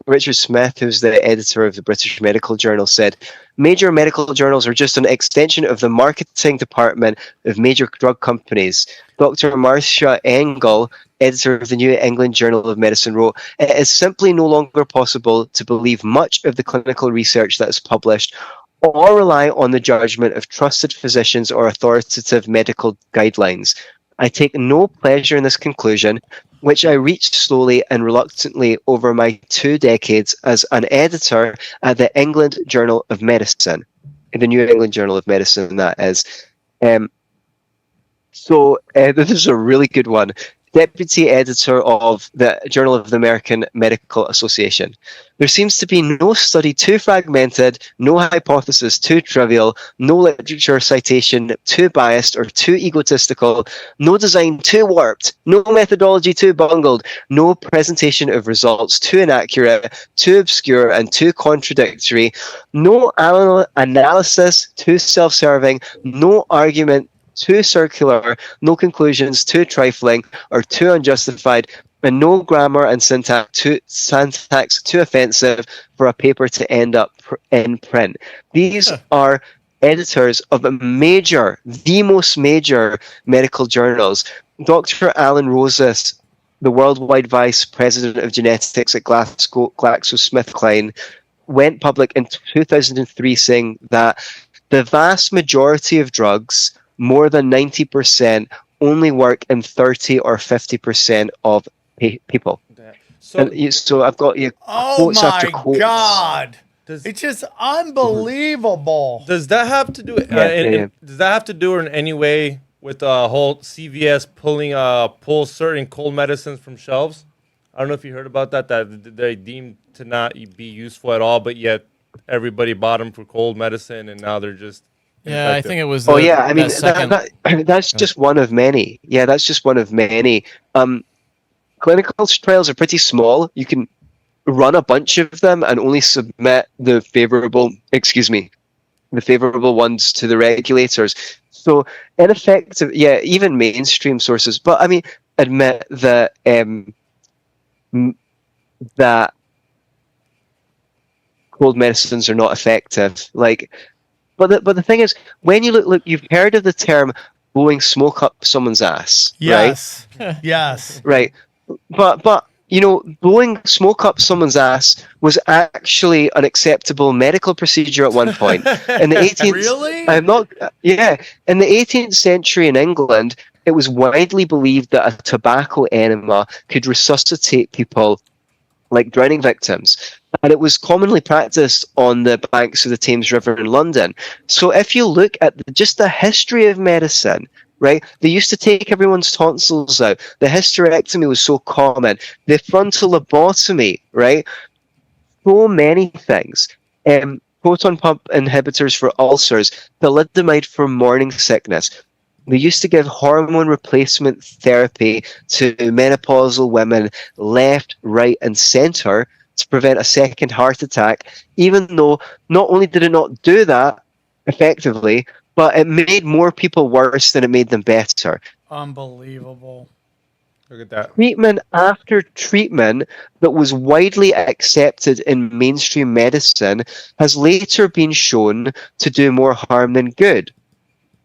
[SPEAKER 8] Richard Smith, who's the editor of the British Medical Journal, said, "Major medical journals are just an extension of the marketing department of major drug companies." Dr. Marcia Engel, editor of the New England Journal of Medicine, wrote, "It is simply no longer possible to believe much of the clinical research that is published or rely on the judgment of trusted physicians or authoritative medical guidelines. I take no pleasure in this conclusion, which I reached slowly and reluctantly over my 2 decades as an editor at the England Journal of Medicine," the New England Journal of Medicine, that is. This is a really good one. Deputy editor of the Journal of the American Medical Association. There seems to be no study too fragmented, no hypothesis too trivial, no literature citation too biased or too egotistical, no design too warped, no methodology too bungled, no presentation of results too inaccurate, too obscure and too contradictory, no analysis too self-serving, no argument too circular, no conclusions too trifling or too unjustified, and no grammar and syntax too offensive for a paper to end up in print. These are editors of the most major medical journals. Dr. Alan Rosas, the worldwide vice president of genetics at GlaxoSmithKline, went public in 2003 saying that the vast majority of drugs, more than 90%, only work in 30 or 50% of people. So I've got you quotes after quotes.
[SPEAKER 6] Oh my God. It's just unbelievable.
[SPEAKER 9] Does that have to do? Does that have to do in any way with the whole CVS pull certain cold medicines from shelves? I don't know if you heard about that. That they deemed to not be useful at all, but yet everybody bought them for cold medicine, and now they're just.
[SPEAKER 7] Yeah, I think it was.
[SPEAKER 8] That's just one of many. Yeah, that's just one of many. Clinical trials are pretty small. You can run a bunch of them and only submit the favorable ones to the regulators. So ineffective, even mainstream sources. But I mean, admit that that cold medicines are not effective. But the thing is, when you look, you've heard of the term blowing smoke up someone's ass,
[SPEAKER 6] yes.
[SPEAKER 8] right?
[SPEAKER 6] Yes.
[SPEAKER 8] Right. But blowing smoke up someone's ass was actually an acceptable medical procedure at one point. In the 18th,
[SPEAKER 6] really?
[SPEAKER 8] In the 18th century in England, it was widely believed that a tobacco enema could resuscitate people like drowning victims. And it was commonly practiced on the banks of the Thames River in London. So if you look at just the history of medicine, right, they used to take everyone's tonsils out. The hysterectomy was so common. The frontal lobotomy, right? So many things. Proton pump inhibitors for ulcers, thalidomide for morning sickness. They used to give hormone replacement therapy to menopausal women left, right, and center to prevent a second heart attack, even though not only did it not do that effectively, but it made more people worse than it made them better.
[SPEAKER 6] Unbelievable.
[SPEAKER 9] Look at that.
[SPEAKER 8] Treatment after treatment that was widely accepted in mainstream medicine has later been shown to do more harm than good.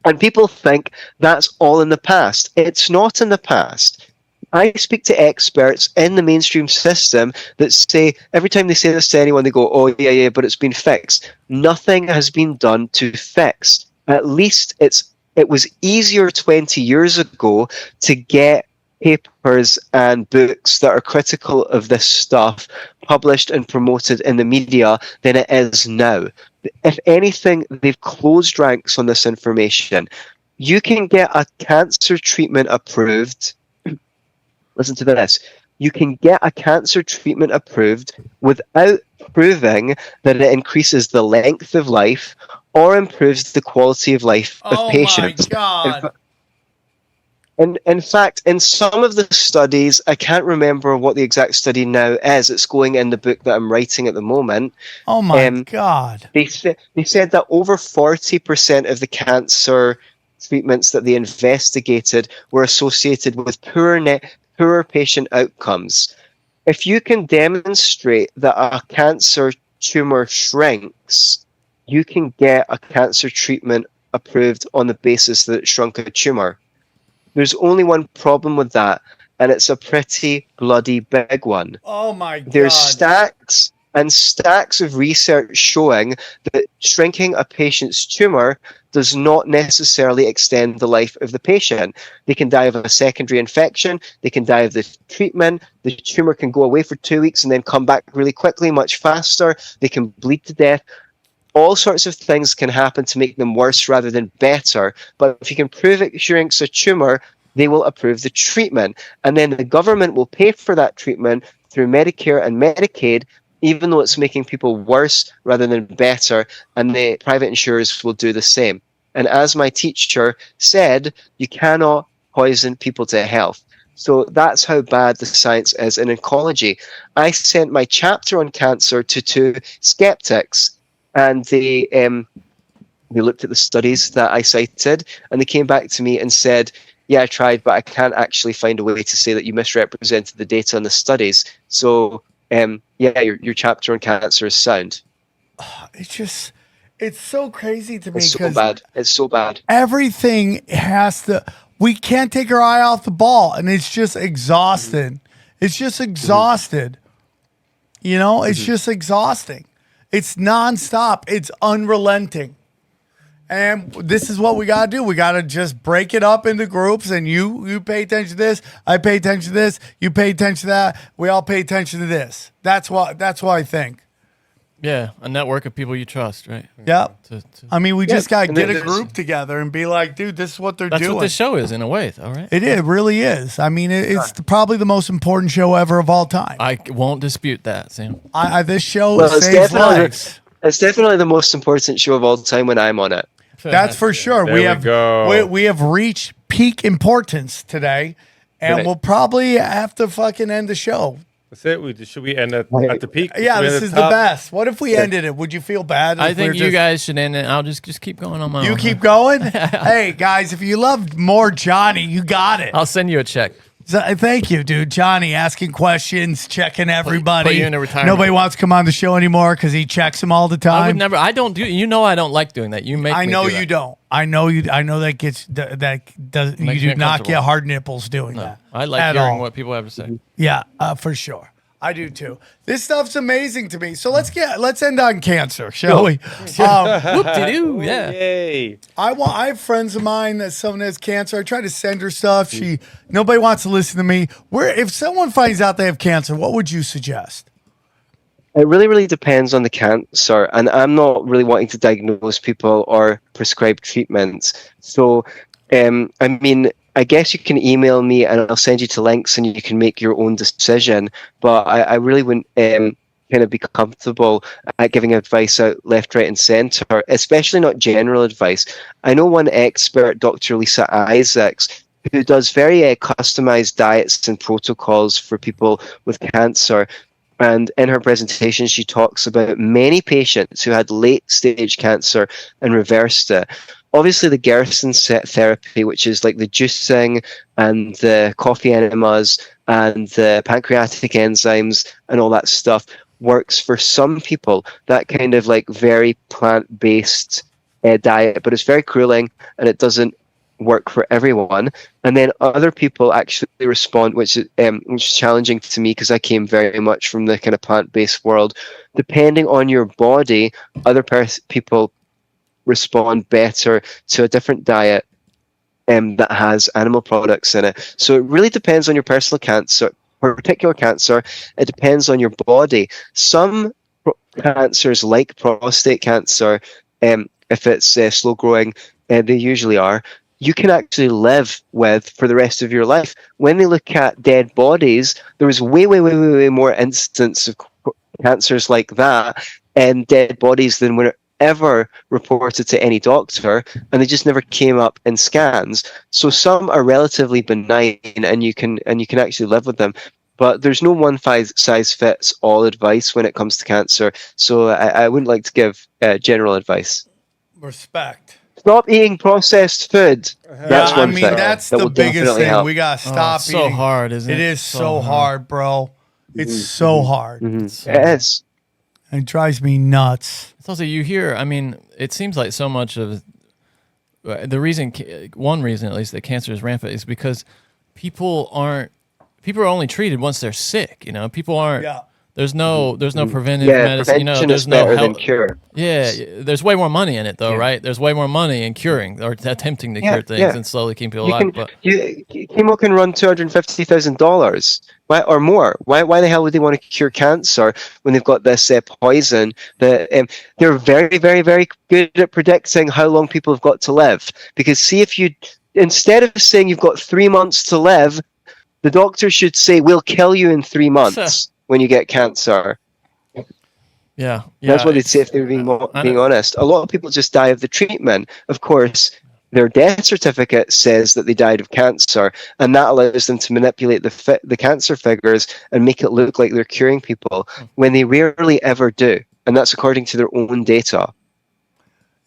[SPEAKER 8] And people think that's all in the past. It's not in the past. I speak to experts in the mainstream system that say, every time they say this to anyone, they go, oh, yeah, but it's been fixed. Nothing has been done to fix. At least it was easier 20 years ago to get papers and books that are critical of this stuff published and promoted in the media than it is now. If anything, they've closed ranks on this information. You can get a cancer treatment approved. Listen to this. You can get a cancer treatment approved without proving that it increases the length of life or improves the quality of life of patients.
[SPEAKER 6] Oh my God.
[SPEAKER 8] In fact, in some of the studies, I can't remember what the exact study now is. It's going in the book that I'm writing at the moment.
[SPEAKER 6] Oh my God.
[SPEAKER 8] They said that over 40% of the cancer treatments that they investigated were associated with poor patient outcomes. If you can demonstrate that a cancer tumor shrinks, you can get a cancer treatment approved on the basis that it shrunk a tumor. There's only one problem with that, and it's a pretty bloody big one.
[SPEAKER 6] Oh my God.
[SPEAKER 8] There's stacks and stacks of research showing that shrinking a patient's tumor does not necessarily extend the life of the patient. They can die of a secondary infection. They can die of the treatment. The tumor can go away for 2 weeks and then come back really quickly, much faster. They can bleed to death. all sorts of things can happen to make them worse rather than better. But if you can prove it shrinks a tumor, they will approve the treatment. And then the government will pay for that treatment through Medicare and Medicaid, even though it's making people worse rather than better. And the private insurers will do the same. And as my teacher said, you cannot poison people to health. So that's how bad the science is in oncology. I sent my chapter on cancer to 2 skeptics, and they looked at the studies that I cited, and they came back to me and said, yeah, I tried, but I can't actually find a way to say that you misrepresented the data on the studies. So, yeah, your chapter on cancer is sound.
[SPEAKER 6] It's so crazy to me.
[SPEAKER 8] It's so bad. It's so bad.
[SPEAKER 6] Everything has to, we can't take our eye off the ball, and it's just exhausting. It's just exhausted. You know, it's just exhausting. It's nonstop. It's unrelenting. And this is what we got to do. We got to just break it up into groups, and you pay attention to this, I pay attention to this, you pay attention to that, we all pay attention to this. That's what I think.
[SPEAKER 7] Yeah, a network of people you trust, right?
[SPEAKER 6] Yeah. I mean, we just got to get a group together and be like, dude, this is what they're doing.
[SPEAKER 7] That's what this show is, in a way, though, right?
[SPEAKER 6] It really is. I mean, it's probably the most important show ever of all time.
[SPEAKER 7] I won't dispute that, Sam.
[SPEAKER 6] This show saves lives.
[SPEAKER 8] It's definitely the most important show of all time when I'm on it.
[SPEAKER 6] That's for sure.
[SPEAKER 9] We
[SPEAKER 6] have reached peak importance today, and we'll probably have to fucking end the show.
[SPEAKER 9] That's it. Should we end at the peak?
[SPEAKER 6] Yeah, this is the best. What if we ended it? Would you feel bad?
[SPEAKER 7] I think you guys should end it. I'll just keep going on my own.
[SPEAKER 6] You keep going? Hey, guys, if you love more Johnny, you got it.
[SPEAKER 7] I'll send you a check.
[SPEAKER 6] So, thank you, dude. Johnny asking questions, checking everybody.
[SPEAKER 7] Put you into retirement.
[SPEAKER 6] Nobody wants to come on the show anymore because he checks them all the time.
[SPEAKER 7] I would never. I don't do. You know, I don't like doing that. You make.
[SPEAKER 6] I know
[SPEAKER 7] me do
[SPEAKER 6] you
[SPEAKER 7] that.
[SPEAKER 6] don't. I know you. I know that gets that does. You do not get hard nipples doing that.
[SPEAKER 7] I like hearing what people have to say.
[SPEAKER 6] Yeah, for sure. I do too. This stuff's amazing to me. So let's end on cancer, shall we?
[SPEAKER 7] Whoop-de-doo, yeah.
[SPEAKER 9] Yay.
[SPEAKER 6] I have friends of mine that someone has cancer. I try to send her stuff. Nobody wants to listen to me. If someone finds out they have cancer, what would you suggest?
[SPEAKER 8] It really, really depends on the cancer, and I'm not really wanting to diagnose people or prescribe treatments. So, I mean, I guess you can email me and I'll send you to links and you can make your own decision. But I really wouldn't kind of be comfortable at giving advice out left, right, and centre, especially not general advice. I know one expert, Dr. Lisa Isaacs, who does very customized diets and protocols for people with cancer. And in her presentation, she talks about many patients who had late-stage cancer and reversed it. Obviously, the Gerson set therapy, which is like the juicing and the coffee enemas and the pancreatic enzymes and all that stuff, works for some people. That kind of like very plant-based diet, but it's very cooling and it doesn't work for everyone. And then other people actually respond, which is challenging to me because I came very much from the kind of plant-based world. Depending on your body, other people respond better to a different diet that has animal products in it. So it really depends on your personal cancer, particular cancer. It depends on your body. Some cancers, like prostate cancer, if it's slow growing, they usually are, you can actually live with for the rest of your life. When they look at dead bodies, there was way more instances of cancers like that and dead bodies than were ever reported to any doctor, and they just never came up in scans. So some are relatively benign and you can actually live with them. But there's no one size fits all advice when it comes to cancer. So I wouldn't like to give general advice.
[SPEAKER 6] Respect.
[SPEAKER 8] Stop eating processed food. That's one thing.
[SPEAKER 6] That's the biggest thing.
[SPEAKER 8] Help.
[SPEAKER 6] We gotta stop
[SPEAKER 7] it's
[SPEAKER 6] eating.
[SPEAKER 7] so hard, isn't it?
[SPEAKER 6] It is so hard, bro. It's so hard.
[SPEAKER 8] It is.
[SPEAKER 6] It drives me nuts.
[SPEAKER 7] It's also, you hear, I mean, it seems like so much of the reason, one reason at least, that cancer is rampant is because people are only treated once they're sick. You know, people aren't There's no preventive
[SPEAKER 8] Yeah,
[SPEAKER 7] medicine. You know,
[SPEAKER 8] prevention
[SPEAKER 7] there's
[SPEAKER 8] is
[SPEAKER 7] no
[SPEAKER 8] better than
[SPEAKER 7] health.
[SPEAKER 8] cure.
[SPEAKER 7] Yeah, there's way more money in it, though, right? There's way more money in curing or attempting to cure things and slowly keeping people alive. But
[SPEAKER 8] Chemo can run $250,000, why or more? Why the hell would they want to cure cancer when they've got this poison that they're very, very, very good at predicting how long people have got to live? Because see, if you instead of saying you've got 3 months to live, the doctor should say we'll kill you in 3 months when you get cancer.
[SPEAKER 7] Yeah,
[SPEAKER 8] That's what they'd say if they were being honest. A lot of people just die of the treatment. Of course, their death certificate says that they died of cancer, and that allows them to manipulate the cancer figures and make it look like they're curing people when they rarely ever do. And that's according to their own data.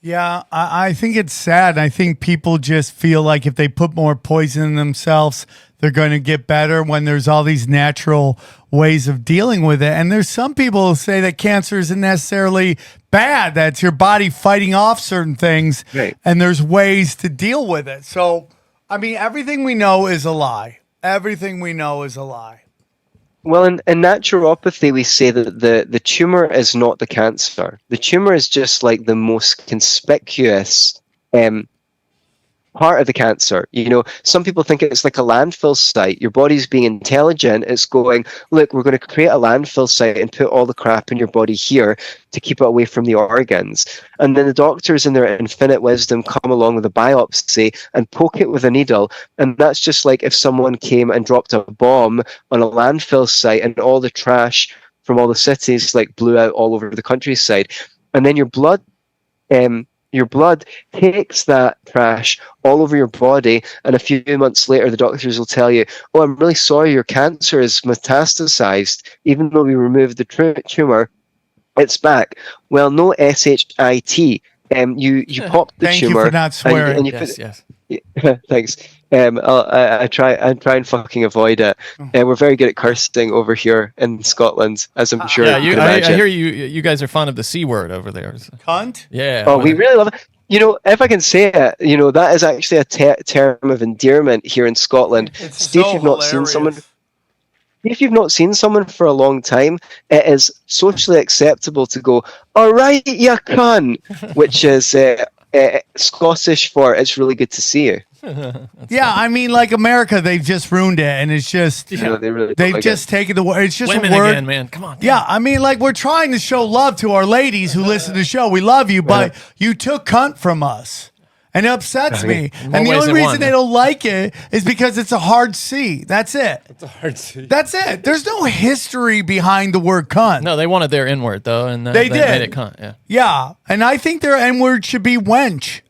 [SPEAKER 6] Yeah, I think it's sad. I think people just feel like if they put more poison in themselves, they're going to get better when there's all these natural ways of dealing with it. And there's some people who say that cancer isn't necessarily bad, that's your body fighting off certain things,
[SPEAKER 8] right,
[SPEAKER 6] and there's ways to deal with it. So, I mean, everything we know is a lie. Everything we know is a lie.
[SPEAKER 8] Well, in naturopathy, we say that the tumor is not the cancer. The tumor is just like the most conspicuous part of the cancer. You know, some people think it's like a landfill site. Your body's being intelligent. It's going, look, we're going to create a landfill site and put all the crap in your body here to keep it away from the organs. And then the doctors in their infinite wisdom come along with a biopsy and poke it with a needle. And that's just like if someone came and dropped a bomb on a landfill site and all the trash from all the cities like blew out all over the countryside. And then your blood takes that trash all over your body, and a few months later the doctors will tell you, oh, I'm really sorry, your cancer is metastasized. Even though we removed the tumor, it's back. Well, no SHIT. You pop the
[SPEAKER 6] Thank
[SPEAKER 8] tumor.
[SPEAKER 6] you for not swearing.
[SPEAKER 8] And you
[SPEAKER 7] yes.
[SPEAKER 8] Thanks. I try and fucking avoid it. We're very good at cursing over here in Scotland, as I'm sure you can
[SPEAKER 7] I
[SPEAKER 8] imagine.
[SPEAKER 7] hear you guys are fond of the C word over there. So.
[SPEAKER 6] Cunt?
[SPEAKER 7] Yeah.
[SPEAKER 8] Oh, we really love it. You know, if I can say it, you know, that is actually a term of endearment here in Scotland.
[SPEAKER 6] It's
[SPEAKER 8] Steve,
[SPEAKER 6] so
[SPEAKER 8] you've not seen
[SPEAKER 6] hilarious.
[SPEAKER 8] someone. If you've not seen someone for a long time, it is socially acceptable to go, all right, you cunt, which is Scottish for it's really good to see you.
[SPEAKER 6] Yeah, I mean, like America, they've just ruined it, and it's just
[SPEAKER 8] You know, they really don't
[SPEAKER 6] they've
[SPEAKER 8] like
[SPEAKER 6] just taken the word. It's just
[SPEAKER 7] Women
[SPEAKER 6] a word.
[SPEAKER 7] again, man. Come on.
[SPEAKER 6] Yeah, I mean, like we're trying to show love to our ladies who listen to the show. We love you, but you took cunt from us. And it upsets me.
[SPEAKER 7] In more
[SPEAKER 6] And the
[SPEAKER 7] ways
[SPEAKER 6] only
[SPEAKER 7] than
[SPEAKER 6] reason
[SPEAKER 7] one.
[SPEAKER 6] they don't like it is because it's a hard C. That's it.
[SPEAKER 9] It's a hard C.
[SPEAKER 6] That's it. There's no history behind the word cunt.
[SPEAKER 7] No, they wanted their N word though, and
[SPEAKER 6] They
[SPEAKER 7] that
[SPEAKER 6] did.
[SPEAKER 7] made it cunt. Yeah.
[SPEAKER 6] Yeah, and I think their N word should be wench.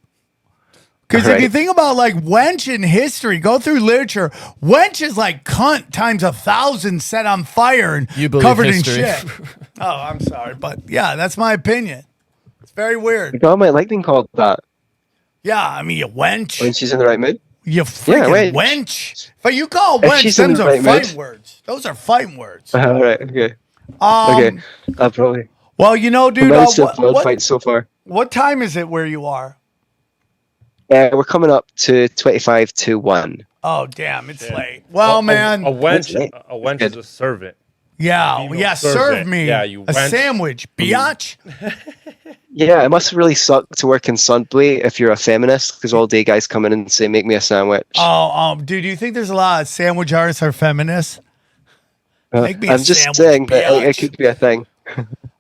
[SPEAKER 6] Because if
[SPEAKER 8] Right.
[SPEAKER 6] you think about like wench in history, go through literature, wench is like cunt times 1,000 set on fire and
[SPEAKER 7] You believe
[SPEAKER 6] covered
[SPEAKER 7] history.
[SPEAKER 6] in shit. Oh, I'm sorry, but yeah, that's my opinion. It's very weird.
[SPEAKER 8] God might like being called that
[SPEAKER 6] Yeah, I mean, you wench.
[SPEAKER 8] when she's in the right mood.
[SPEAKER 6] You freaking
[SPEAKER 8] wench.
[SPEAKER 6] wench. But you call
[SPEAKER 8] If
[SPEAKER 6] wench,
[SPEAKER 8] she's in
[SPEAKER 6] those
[SPEAKER 8] the
[SPEAKER 6] are
[SPEAKER 8] right
[SPEAKER 6] fighting
[SPEAKER 8] mood.
[SPEAKER 6] words. Those are fighting words.
[SPEAKER 8] All right, okay. Okay, I'll probably.
[SPEAKER 6] Well, you know, dude,
[SPEAKER 8] Most of blood fights so far.
[SPEAKER 6] what time is it where you are?
[SPEAKER 8] We're coming up to 25 to 1.
[SPEAKER 6] Oh, damn, it's late. Well, man.
[SPEAKER 9] A wench,
[SPEAKER 8] late.
[SPEAKER 9] a wench is a servant.
[SPEAKER 6] Yeah,
[SPEAKER 9] female
[SPEAKER 6] yeah, serve
[SPEAKER 9] servant.
[SPEAKER 6] me
[SPEAKER 9] Yeah, you
[SPEAKER 6] a
[SPEAKER 9] wench.
[SPEAKER 6] sandwich, biatch.
[SPEAKER 8] Yeah, it must really suck to work in Sunbury if you're a feminist, because all day guys come in and say, make me a sandwich.
[SPEAKER 6] Dude, do you think there's a lot of sandwich artists are feminists? Make me a
[SPEAKER 8] I'm just
[SPEAKER 6] sandwich,
[SPEAKER 8] saying that it
[SPEAKER 6] biatch.
[SPEAKER 8] could be a thing.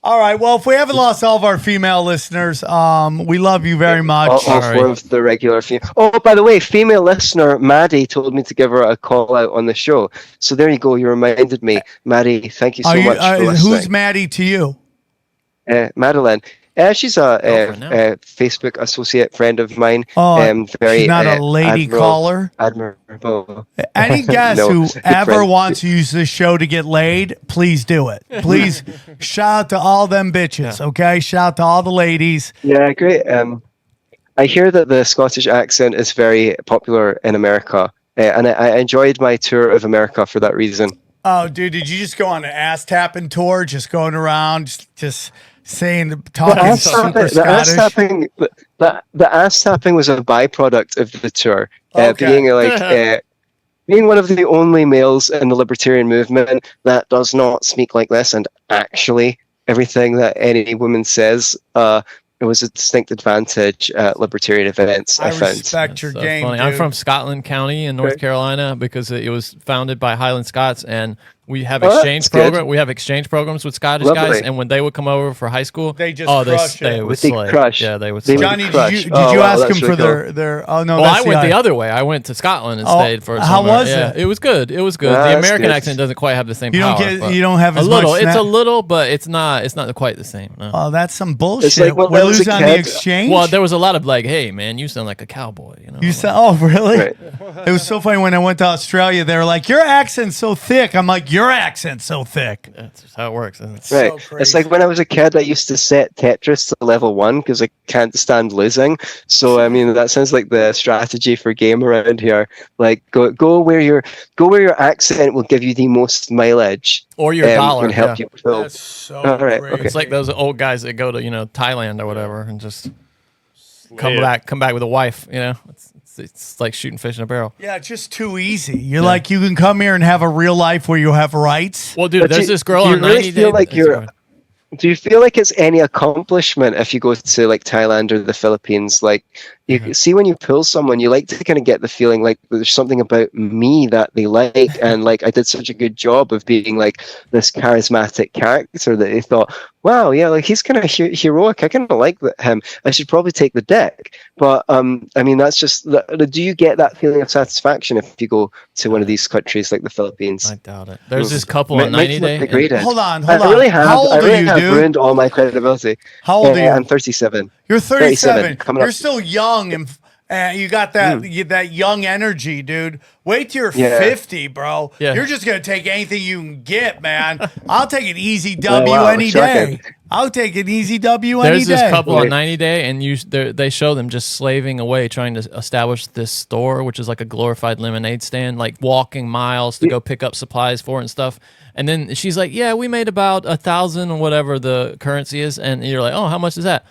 [SPEAKER 6] All right, well, if we haven't lost all of our female listeners, we love you very much.
[SPEAKER 8] All four of the regular female. Oh, by the way, female listener Maddie told me to give her a call out on the show. So there you go. You reminded me, Maddie. Thank you so much for listening.
[SPEAKER 6] Who's Maddie to you?
[SPEAKER 8] Madeline. She's a Facebook associate friend of mine.
[SPEAKER 6] Oh,
[SPEAKER 8] very,
[SPEAKER 6] she's not a lady caller?
[SPEAKER 8] Admirable.
[SPEAKER 6] Any guest
[SPEAKER 8] No,
[SPEAKER 6] who
[SPEAKER 8] good
[SPEAKER 6] ever
[SPEAKER 8] friend.
[SPEAKER 6] wants to use this show to get laid, please do it. Please shout out to all them bitches, okay? Shout out to all the ladies.
[SPEAKER 8] Yeah, great. I hear that the Scottish accent is very popular in America, and I enjoyed my tour of America for that reason.
[SPEAKER 6] Oh, dude, did you just go on an ass tapping tour, just going around, just saying, talking super Scottish?
[SPEAKER 8] The ass tapping was a byproduct of the tour.
[SPEAKER 6] Okay.
[SPEAKER 8] Being like being one of the only males in the libertarian movement that does not speak like this, and actually everything that any woman says, it was a distinct advantage at libertarian events. I found.
[SPEAKER 6] Respect your game.
[SPEAKER 7] Funny.
[SPEAKER 6] Dude.
[SPEAKER 7] I'm from Scotland County in North Carolina because it was founded by Highland Scots, and we have exchange program. We have exchange programs with Scottish guys, and when they would come over for high school,
[SPEAKER 6] they just crush
[SPEAKER 7] they
[SPEAKER 6] it.
[SPEAKER 7] would
[SPEAKER 8] They
[SPEAKER 7] slay.
[SPEAKER 8] crush.
[SPEAKER 7] Yeah, they would
[SPEAKER 8] They
[SPEAKER 7] slay.
[SPEAKER 8] would
[SPEAKER 6] Johnny,
[SPEAKER 8] crush.
[SPEAKER 6] did you ask them for their? Oh no,
[SPEAKER 7] Well,
[SPEAKER 6] that's
[SPEAKER 7] I went the other way. I went to Scotland and stayed for.
[SPEAKER 6] How
[SPEAKER 7] summer.
[SPEAKER 6] was
[SPEAKER 7] yeah,
[SPEAKER 6] it?
[SPEAKER 7] It was good. It was good.
[SPEAKER 8] Ah,
[SPEAKER 7] the
[SPEAKER 8] that's
[SPEAKER 7] American
[SPEAKER 8] good.
[SPEAKER 7] accent doesn't quite have the same
[SPEAKER 6] You don't
[SPEAKER 7] power.
[SPEAKER 6] get.
[SPEAKER 7] but
[SPEAKER 6] You don't have
[SPEAKER 7] a
[SPEAKER 6] as
[SPEAKER 7] little.
[SPEAKER 6] much.
[SPEAKER 7] It's a little, but it's not quite the same. No.
[SPEAKER 6] Oh, that's some bullshit.
[SPEAKER 8] like when
[SPEAKER 6] We're
[SPEAKER 8] I was a
[SPEAKER 6] losing on the
[SPEAKER 8] kid-
[SPEAKER 6] exchange.
[SPEAKER 7] Well, there was a lot of like, "Hey, man, you sound like a cowboy." You know.
[SPEAKER 6] You said, "Oh, really?"
[SPEAKER 8] Right.
[SPEAKER 6] It was so funny when I went to Australia. They were like, "Your accent's so thick." I'm like, "Your accent's so thick."
[SPEAKER 7] That's just how it works. Isn't it?
[SPEAKER 8] Right.
[SPEAKER 6] So
[SPEAKER 8] It's
[SPEAKER 6] crazy.
[SPEAKER 8] like when I was a kid, I used to set Tetris to level 1 because I can't stand losing. So I mean, that sounds like the strategy for game around here. Like go where your accent will give you the most mileage,
[SPEAKER 7] Or your dollar.
[SPEAKER 8] and help
[SPEAKER 7] yeah.
[SPEAKER 8] you build.
[SPEAKER 6] That's so
[SPEAKER 8] All right,
[SPEAKER 6] crazy.
[SPEAKER 8] okay.
[SPEAKER 7] It's like those old guys that go to Thailand or whatever and just come
[SPEAKER 9] Yeah.
[SPEAKER 7] back with a wife. It's like shooting fish in a barrel.
[SPEAKER 6] Yeah, it's just too easy. You're like, you can come here and have a real life where you have rights.
[SPEAKER 7] Well, dude,
[SPEAKER 8] But
[SPEAKER 7] there's this girl
[SPEAKER 8] do you
[SPEAKER 7] on
[SPEAKER 8] really
[SPEAKER 7] 90
[SPEAKER 8] feel
[SPEAKER 7] Day.
[SPEAKER 8] like
[SPEAKER 7] That's
[SPEAKER 8] you're-
[SPEAKER 7] fine.
[SPEAKER 8] Do you feel like it's any accomplishment if you go to like Thailand or the Philippines? Like you see when you pull someone, you like to kind of get the feeling like there's something about me that they like, and like I did such a good job of being like this charismatic character that they thought, wow, yeah, like he's kind of heroic. I kind of like him. I should probably take the deck. But I mean, that's just. Do you get that feeling of satisfaction if you go to one of these countries like the Philippines?
[SPEAKER 7] I doubt it. There's this couple on 90 Day. and-
[SPEAKER 6] Hold on.
[SPEAKER 8] I really have.
[SPEAKER 6] How old
[SPEAKER 8] I really
[SPEAKER 6] are you,
[SPEAKER 8] have
[SPEAKER 6] dude?
[SPEAKER 8] ruined all my credibility.
[SPEAKER 6] How old are you?
[SPEAKER 8] I'm 37.
[SPEAKER 6] You're 37.
[SPEAKER 8] coming
[SPEAKER 6] You're
[SPEAKER 8] up.
[SPEAKER 6] still young, and you got that that young energy, dude. Wait till you're
[SPEAKER 8] Yeah.
[SPEAKER 6] 50, bro.
[SPEAKER 7] Yeah.
[SPEAKER 6] You're just gonna take anything you can get, man. I'll take an easy W
[SPEAKER 8] wow,
[SPEAKER 6] any day.
[SPEAKER 8] shocking.
[SPEAKER 6] I'll take an easy W any
[SPEAKER 7] There's
[SPEAKER 6] day.
[SPEAKER 7] this couple on
[SPEAKER 8] Right.
[SPEAKER 7] 90 Day, and they show them just slaving away trying to establish this store, which is like a glorified lemonade stand, like walking miles to go pick up supplies for it and stuff. And then she's like, "Yeah, we made about 1,000 or whatever the currency is," and you're like, "Oh, how much is that?"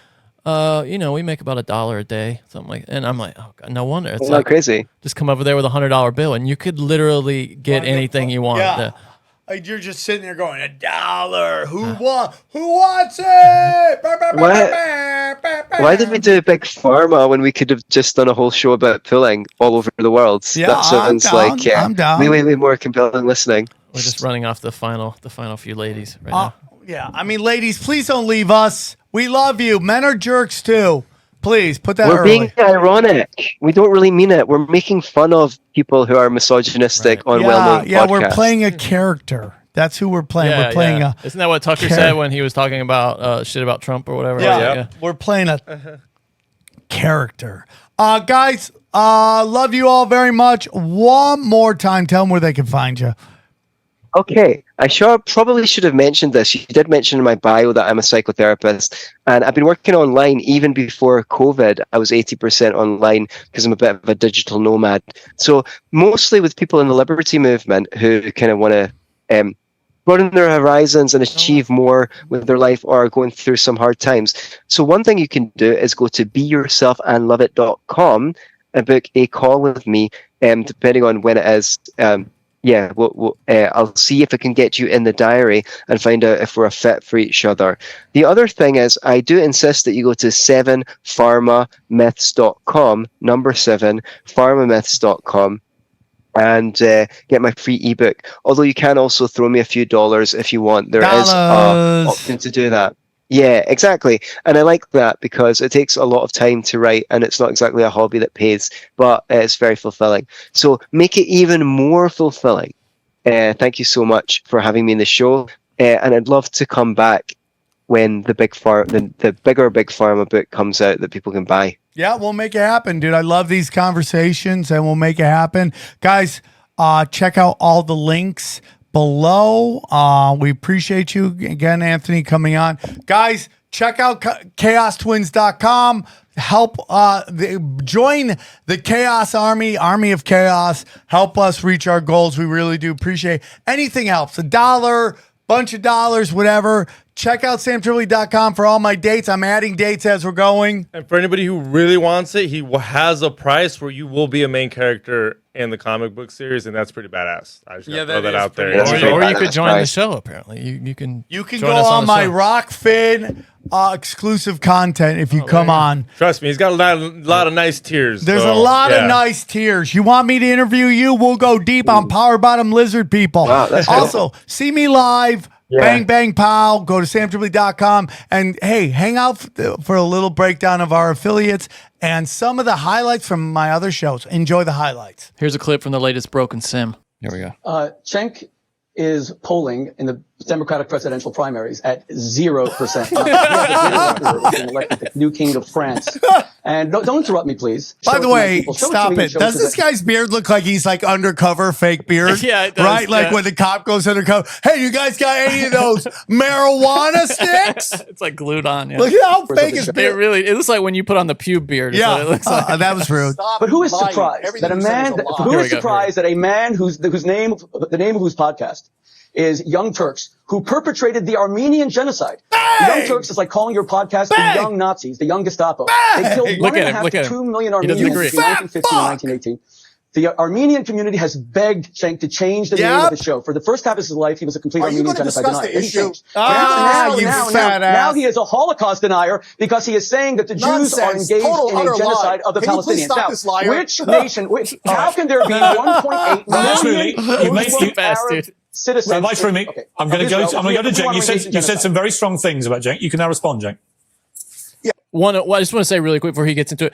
[SPEAKER 7] We make about $1 a day, something like. And I'm like, "Oh God, no wonder." It's
[SPEAKER 8] Isn't
[SPEAKER 7] like
[SPEAKER 8] that crazy?
[SPEAKER 7] just come over there with a $100 bill, and you could literally get anything you want.
[SPEAKER 6] Yeah.
[SPEAKER 7] Yeah.
[SPEAKER 6] Like you're just sitting there going, $1. Who wants it?
[SPEAKER 8] Why did we do Big Pharma when we could have just done a whole show about pulling all over the world?
[SPEAKER 6] Yeah,
[SPEAKER 8] that sounds
[SPEAKER 6] I'm down.
[SPEAKER 8] like
[SPEAKER 6] I'm down.
[SPEAKER 8] way more compelling listening.
[SPEAKER 7] We're just running off the final few ladies right now.
[SPEAKER 6] Yeah, I mean, ladies, please don't leave us. We love you. Men are jerks too. Please put that
[SPEAKER 8] We're
[SPEAKER 6] early.
[SPEAKER 8] being ironic. We don't really mean it. We're making fun of people who are misogynistic on well-known podcasts.
[SPEAKER 6] we're playing a character. That's who we're playing. We're playing a.
[SPEAKER 7] Isn't that what Tucker said when he was talking about shit about Trump or whatever?
[SPEAKER 6] Yeah, we're playing a character. Guys, love you all very much. One more time, tell them where they can find you.
[SPEAKER 8] Okay, I probably should have mentioned this. You did mention in my bio that I'm a psychotherapist, and I've been working online even before COVID. I was 80% online because I'm a bit of a digital nomad. So mostly with people in the liberty movement who kind of want to broaden their horizons and achieve more with their life or are going through some hard times. So one thing you can do is go to beyourselfandloveit.com and book a call with me, depending on when it is. I'll see if I can get you in the diary and find out if we're a fit for each other. The other thing is, I do insist that you go to 7pharmamyths.com, number 7, pharmamyths.com, and get my free ebook. Although you can also throw me a few dollars if you want. There is an option to do that. Yeah, exactly. And I like that because it takes a lot of time to write and it's not exactly a hobby that pays, but it's very fulfilling. So make it even more fulfilling. Thank you so much for having me in the show. And I'd love to come back when the bigger Big Pharma book comes out that people can buy.
[SPEAKER 6] Yeah, we'll make it happen, dude. I love these conversations and we'll make it happen. Guys, check out all the links below. We appreciate you again, Anthony, coming on. Guys, check out chaostwins.com. Help join the Chaos Army of Chaos. Help us reach our goals. We really do appreciate anything helps. $1, bunch of dollars, whatever. Check out SamTripoli.com for all my dates. I'm adding dates as we're going.
[SPEAKER 9] And for anybody who really wants it, he has a price where you will be a main character in the comic book series, and that's pretty badass. I just gotta throw that out there.
[SPEAKER 7] Or you could join the show. Apparently, you can
[SPEAKER 6] go
[SPEAKER 7] join us
[SPEAKER 6] on my
[SPEAKER 7] show.
[SPEAKER 6] Rockfin exclusive content if you come on.
[SPEAKER 9] Trust me, he's got a lot of nice tiers.
[SPEAKER 6] There's a lot of nice tiers. You want me to interview you? We'll go deep on power bottom lizard people.
[SPEAKER 8] Wow, that's
[SPEAKER 6] also, see me live.
[SPEAKER 8] Yeah.
[SPEAKER 6] Bang Bang Pow. Go to SamTripoli.com and hey, hang out for a little breakdown of our affiliates and some of the highlights from my other shows. Enjoy the highlights.
[SPEAKER 7] Here's a clip from the latest Broken Sim. Here we go.
[SPEAKER 10] Cenk is polling in the Democratic presidential primaries at 0%. Elected the new king of France. And don't interrupt me, please.
[SPEAKER 6] By the way, stop it. Does this guy's beard look like he's like undercover fake beard?
[SPEAKER 7] Yeah, it does,
[SPEAKER 6] right? Like when the cop goes undercover. Hey, you guys got any of those marijuana sticks?
[SPEAKER 7] It's like glued on. Yeah.
[SPEAKER 6] Look at how fake his beard.
[SPEAKER 7] It looks like when you put on the pube beard. Is what it looks like.
[SPEAKER 6] That was rude.
[SPEAKER 10] But who is surprised that a man? Who is surprised that a man the name of whose podcast is Young Turks, who perpetrated the Armenian genocide? The Young Turks is like calling your podcast the Young Nazis, the Young Gestapo. They killed 1.5 to 2 million Armenians between 1915 and 1918. The Armenian community has begged Cenk to change the name of the show. For the first half of his life, he was a complete Armenian genocide denier. Now he is a Holocaust denier because he is saying that the Jews are engaged in a genocide of the Palestinians. Now, which nation? How can there be 1.8 million Arab citizens?
[SPEAKER 11] Rabbi Shrumi, I'm going to go to Cenk. You said some very strong things about Cenk. You can now respond, Cenk.
[SPEAKER 7] Yeah. I just want to say really quick before he gets into it.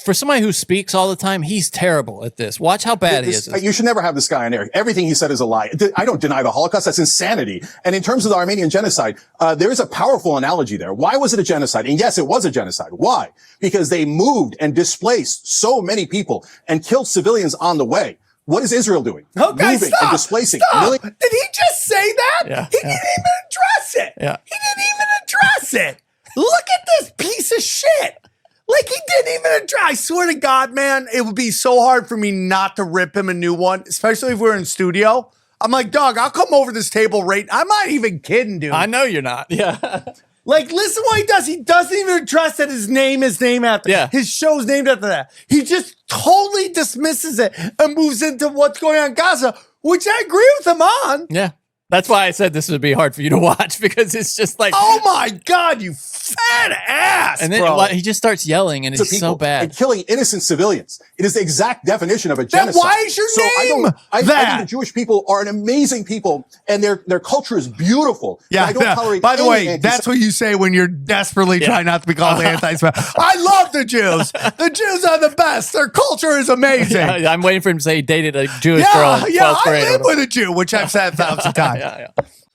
[SPEAKER 7] For somebody who speaks all the time, he's terrible at this. Watch how bad he is.
[SPEAKER 12] You should never have this guy on air. Everything he said is a lie. I don't deny the Holocaust. That's insanity. And in terms of the Armenian genocide, there is a powerful analogy there. Why was it a genocide? And yes, it was a genocide. Why? Because they moved and displaced so many people and killed civilians on the way. What is Israel doing?
[SPEAKER 6] Okay,
[SPEAKER 12] moving and displacing.
[SPEAKER 6] Did he just say that?
[SPEAKER 12] Yeah.
[SPEAKER 6] He didn't even address it.
[SPEAKER 7] Yeah.
[SPEAKER 6] He didn't even address it. Look at this piece of shit. Like he didn't even address. I swear to God, man, it would be so hard for me not to rip him a new one, especially if we're in studio. I'm like, dog, I'll come over this table right. I'm not even kidding, dude.
[SPEAKER 7] I know you're not. Yeah.
[SPEAKER 6] Like, listen what he does. He doesn't even address that his name is named after. His show's named after that. He just totally dismisses it and moves into what's going on in Gaza, which I agree with him on.
[SPEAKER 7] Yeah. That's why I said this would be hard for you to watch because it's just like,
[SPEAKER 6] oh my God, you fat ass,
[SPEAKER 7] and then
[SPEAKER 6] bro.
[SPEAKER 7] he just starts yelling and it's so bad.
[SPEAKER 12] And killing innocent civilians. It is the exact definition of a genocide.
[SPEAKER 6] Then why is your name
[SPEAKER 12] I
[SPEAKER 6] that?
[SPEAKER 12] think the Jewish people are an amazing people, and their culture is beautiful.
[SPEAKER 6] Yeah,
[SPEAKER 12] I don't tolerate.
[SPEAKER 6] By the
[SPEAKER 12] any
[SPEAKER 6] way, that's what you say when you're desperately trying not to be called anti-Semitic. I love the Jews. The Jews are the best. Their culture is amazing.
[SPEAKER 7] Yeah, I'm waiting for him to say he dated a Jewish girl.
[SPEAKER 6] I live with a Jew, which I've said 1,000 times.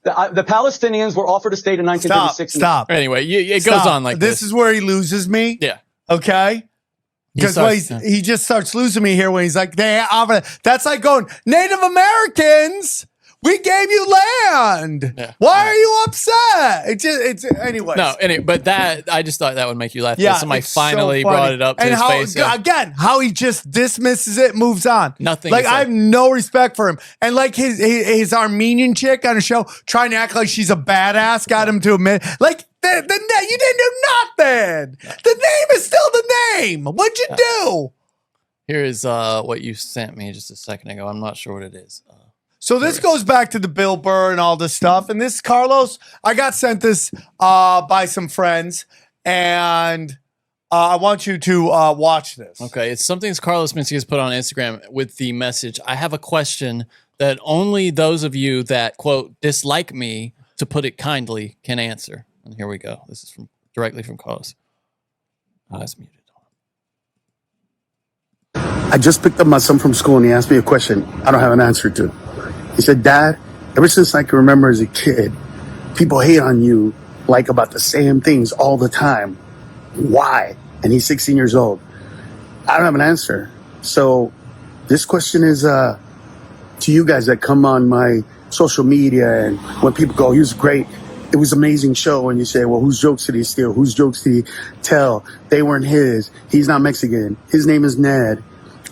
[SPEAKER 10] The Palestinians were offered a state in 1936.
[SPEAKER 6] Stop.
[SPEAKER 7] Anyway, it goes on like this.
[SPEAKER 6] This is where he loses me.
[SPEAKER 7] Yeah.
[SPEAKER 6] Okay. Because he just starts losing me here when he's like, that's like going, Native Americans, we gave you land.
[SPEAKER 7] Yeah.
[SPEAKER 6] Why are you upset? It's anyways.
[SPEAKER 7] No, but that I just thought that would make you laugh.
[SPEAKER 6] Yeah,
[SPEAKER 7] that somebody
[SPEAKER 6] it's so
[SPEAKER 7] finally
[SPEAKER 6] funny.
[SPEAKER 7] brought it up to
[SPEAKER 6] and
[SPEAKER 7] his
[SPEAKER 6] how,
[SPEAKER 7] face. Yeah.
[SPEAKER 6] Again, how he just dismisses it, moves on.
[SPEAKER 7] Nothing.
[SPEAKER 6] Like I have no respect for him. And like his Armenian chick on a show trying to act like she's a badass, got him to admit, like you didn't do nothing. The name is still the name. What'd you do?
[SPEAKER 7] Here is what you sent me just a second ago. I'm not sure what it is.
[SPEAKER 6] So this goes back to the Bill Burr and all this stuff. And this, Carlos, I got sent this by some friends, and I want you to watch this.
[SPEAKER 7] Okay, it's something that Carlos Minsky has put on Instagram with the message, I have a question that only those of you that, quote, dislike me, to put it kindly, can answer. And here we go. This is directly from Carlos. It's muted.
[SPEAKER 13] I just picked up my son from school and he asked me a question I don't have an answer to. He said, Dad, ever since I can remember as a kid, people hate on you like about the same things all the time. Why? And he's 16 years old. I don't have an answer. So this question is to you guys that come on my social media, and when people go, he was great. It was an amazing show. And you say, well, whose jokes did he steal? Whose jokes did he tell? They weren't his. He's not Mexican. His name is Ned.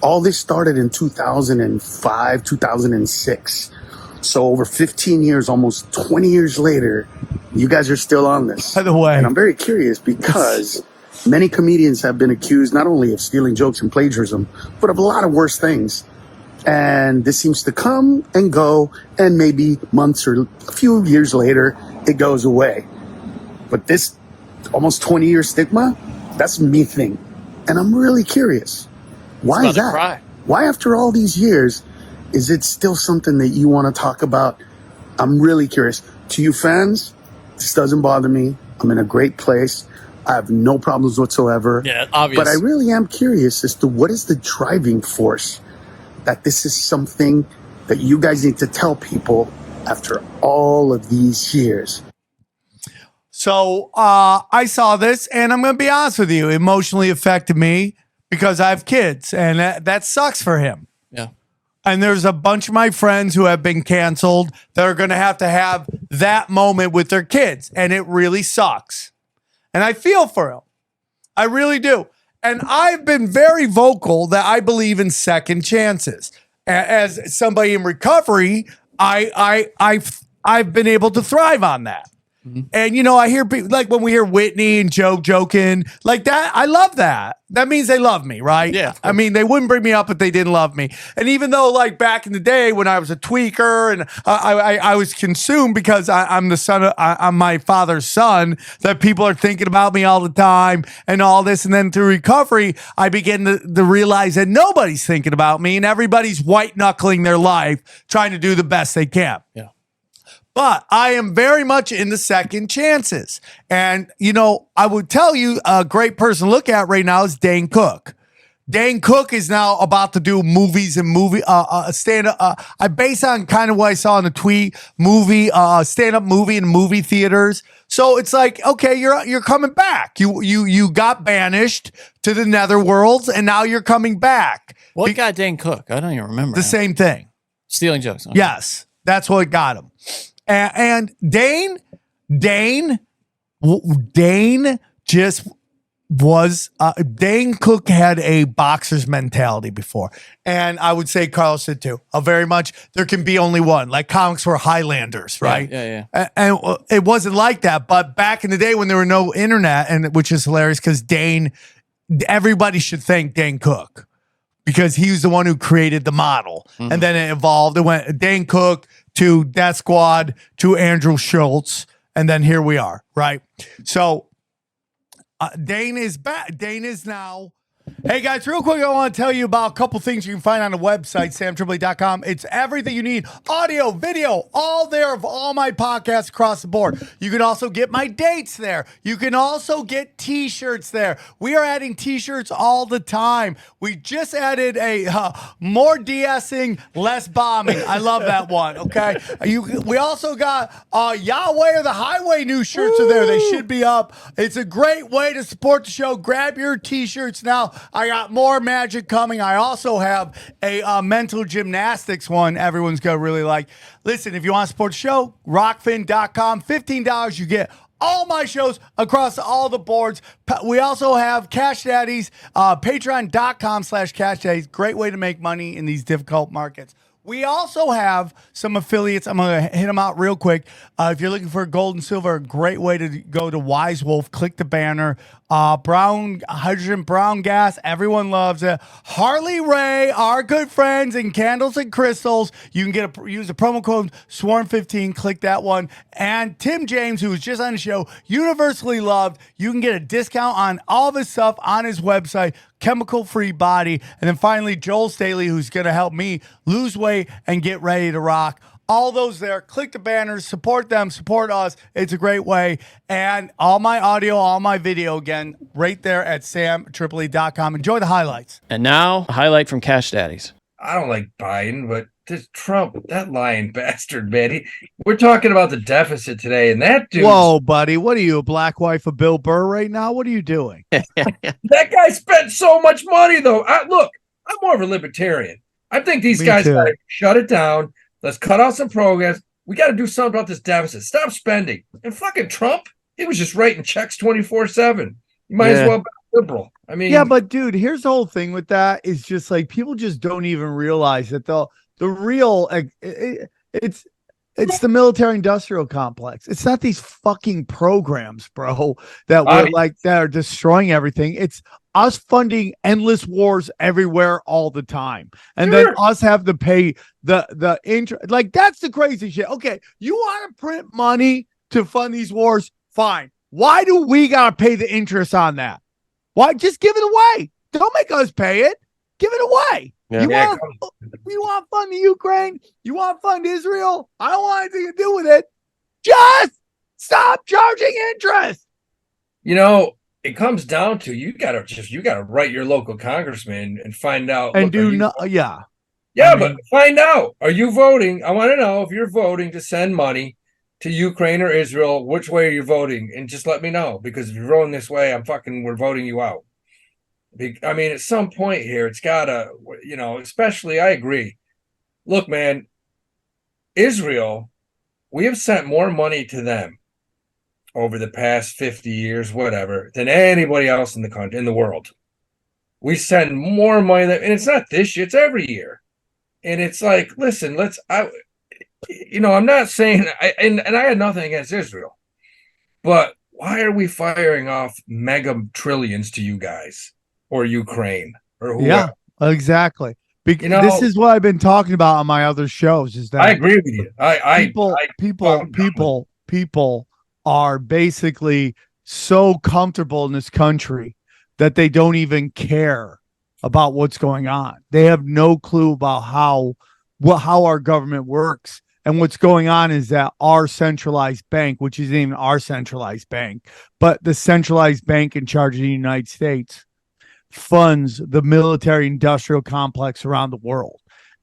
[SPEAKER 13] All this started in 2005, 2006. So over 15 years, almost 20 years later, You guys are still on this.
[SPEAKER 6] By the way.
[SPEAKER 13] And I'm very curious because many comedians have been accused not only of stealing jokes and plagiarism, but of a lot of worse things. And this seems to come and go, and maybe months or a few years later, it goes away. But this almost 20-year stigma, that's a me thing. And I'm really curious. Why is that? Why, after all these years, is it still something that you want to talk about? I'm really curious. To you fans, this doesn't bother me. I'm in a great place. I have no problems whatsoever.
[SPEAKER 7] Yeah, obvious.
[SPEAKER 13] But I really am curious as to what is the driving force that this is something that you guys need to tell people after all of these years.
[SPEAKER 6] So I saw this, and I'm going to be honest with you, emotionally affected me because I have kids, and that sucks for him.
[SPEAKER 7] Yeah.
[SPEAKER 6] And there's a bunch of my friends who have been canceled that are going to have that moment with their kids, and it really sucks. And I feel for him. I really do. And I've been very vocal that I believe in second chances. As somebody in recovery, I've been able to thrive on that. Mm-hmm. And, you know, I hear people, like when we hear Whitney and Joe joking like that, I love that. That means they love me, right?
[SPEAKER 7] Yeah.
[SPEAKER 6] I mean, they wouldn't bring me up if they didn't love me. And even though, like, back in the day when I was a tweaker and I was consumed because I'm the son of, I'm my father's son, that people are thinking about me all the time and all this. And then through recovery, I begin to realize that nobody's thinking about me and everybody's white knuckling their life, trying to do the best they can.
[SPEAKER 7] Yeah.
[SPEAKER 6] But I am very much into second chances. And, you know, I would tell you a great person to look at right now is Dane Cook. Dane Cook is now about to do movies and stand-up. I base on kind of what I saw in the tweet, stand-up movie in movie theaters. So it's like, okay, you're coming back. You got banished to the netherworlds, and now you're coming back.
[SPEAKER 7] What got Dane Cook? I don't even remember.
[SPEAKER 6] The same thing.
[SPEAKER 7] Stealing jokes. Okay.
[SPEAKER 6] Yes, that's what got him. And Dane just was, Dane Cook had a boxer's mentality before. And I would say Carlos did too. Very much, there can be only one. Like comics were Highlanders, right?
[SPEAKER 7] Yeah.
[SPEAKER 6] And it wasn't like that. But back in the day when there were no internet, and which is hilarious because everybody should thank Dane Cook because he was the one who created the model. Mm-hmm. And then it evolved. It went Dane Cook to Death Squad, to Andrew Schultz, and then here we are, right? So Dane is back. Dane is now. Hey guys, real quick, I want to tell you about a couple things you can find on the website, SamTripoli.com. It's everything you need. Audio, video, all there of all my podcasts across the board. You can also get my dates there. You can also get t-shirts there. We are adding t-shirts all the time. We just added a more de-essing, less bombing. I love that one, okay? We also got Yahweh or the Highway new shirts are there. They should be up. It's a great way to support the show. Grab your t-shirts now. I got more magic coming. I also have a mental gymnastics one everyone's going to really like. Listen, if you want to support the show, rockfin.com, $15, you get all my shows across all the boards. We also have Cash Daddies, patreon.com/Cash Daddies. Great way to make money in these difficult markets. We also have some affiliates. I'm going to hit them out real quick. If you're looking for gold and silver, a great way to go to Wise Wolf. Click the banner. Hydrogen brown gas. Everyone loves it. Harley Ray, our good friends, and Candles and Crystals. You can use the promo code SWARM15. Click that one. And Tim James, who was just on the show, universally loved. You can get a discount on all of his stuff on his website, Chemical Free Body. And then finally, Joel Staley, who's going to help me lose weight and get ready to rock. All those there. Click the banners. Support them. Support us. It's a great way. And all my audio, all my video, again, right there at SamTripoli.com. Enjoy the highlights.
[SPEAKER 14] And now, a highlight from Cash Daddies.
[SPEAKER 15] I don't like Biden, but this Trump, that lying bastard, man. We're talking about the deficit today, and that dude.
[SPEAKER 6] Whoa, buddy. What are you, a black wife of Bill Burr right now? What are you doing?
[SPEAKER 15] That guy spent so much money, though. Look, I'm more of a libertarian. I think these guys got to shut it down. Let's cut out some programs. We got to do something about this deficit. Stop spending. And fucking Trump, he was just writing checks 24/7. You might as well be liberal. I mean,
[SPEAKER 6] yeah, but dude, here's the whole thing with that is just like people just don't even realize that the real it's It's the military-industrial complex. It's not these fucking programs, bro, that are destroying everything. It's us funding endless wars everywhere all the time, and then us have to pay the interest. Like, that's the crazy shit. Okay, you want to print money to fund these wars? Fine. Why do we gotta pay the interest on that? Why? Just give it away. Don't make us pay it. Give it away.
[SPEAKER 7] Yeah.
[SPEAKER 6] You want to fund the Ukraine? You want to fund Israel? I don't want anything to do with it. Just stop charging interest.
[SPEAKER 15] You know, it comes down to you gotta write your local congressman and find out.
[SPEAKER 6] And yeah.
[SPEAKER 15] Yeah, but find out. Are you voting? I want to know if you're voting to send money to Ukraine or Israel. Which way are you voting? And just let me know, because if you're voting this way, we're voting you out. I mean, at some point here, it's gotta, especially, I agree. Look, man, Israel, we have sent more money to them over the past 50 years, whatever, than anybody else in the country, in the world. We send more money, and it's not this year, it's every year. And it's like, listen, I'm not saying, and I had nothing against Israel, but why are we firing off mega trillions to you guys? Or Ukraine, or whoever.
[SPEAKER 6] Yeah, exactly. This is what I've been talking about on my other shows. Is that
[SPEAKER 15] I agree with you.
[SPEAKER 6] People are basically so comfortable in this country that they don't even care about what's going on. They have no clue about how our government works. And what's going on is that our centralized bank, which isn't even our centralized bank, but the centralized bank in charge of the United States, funds the military industrial complex around the world.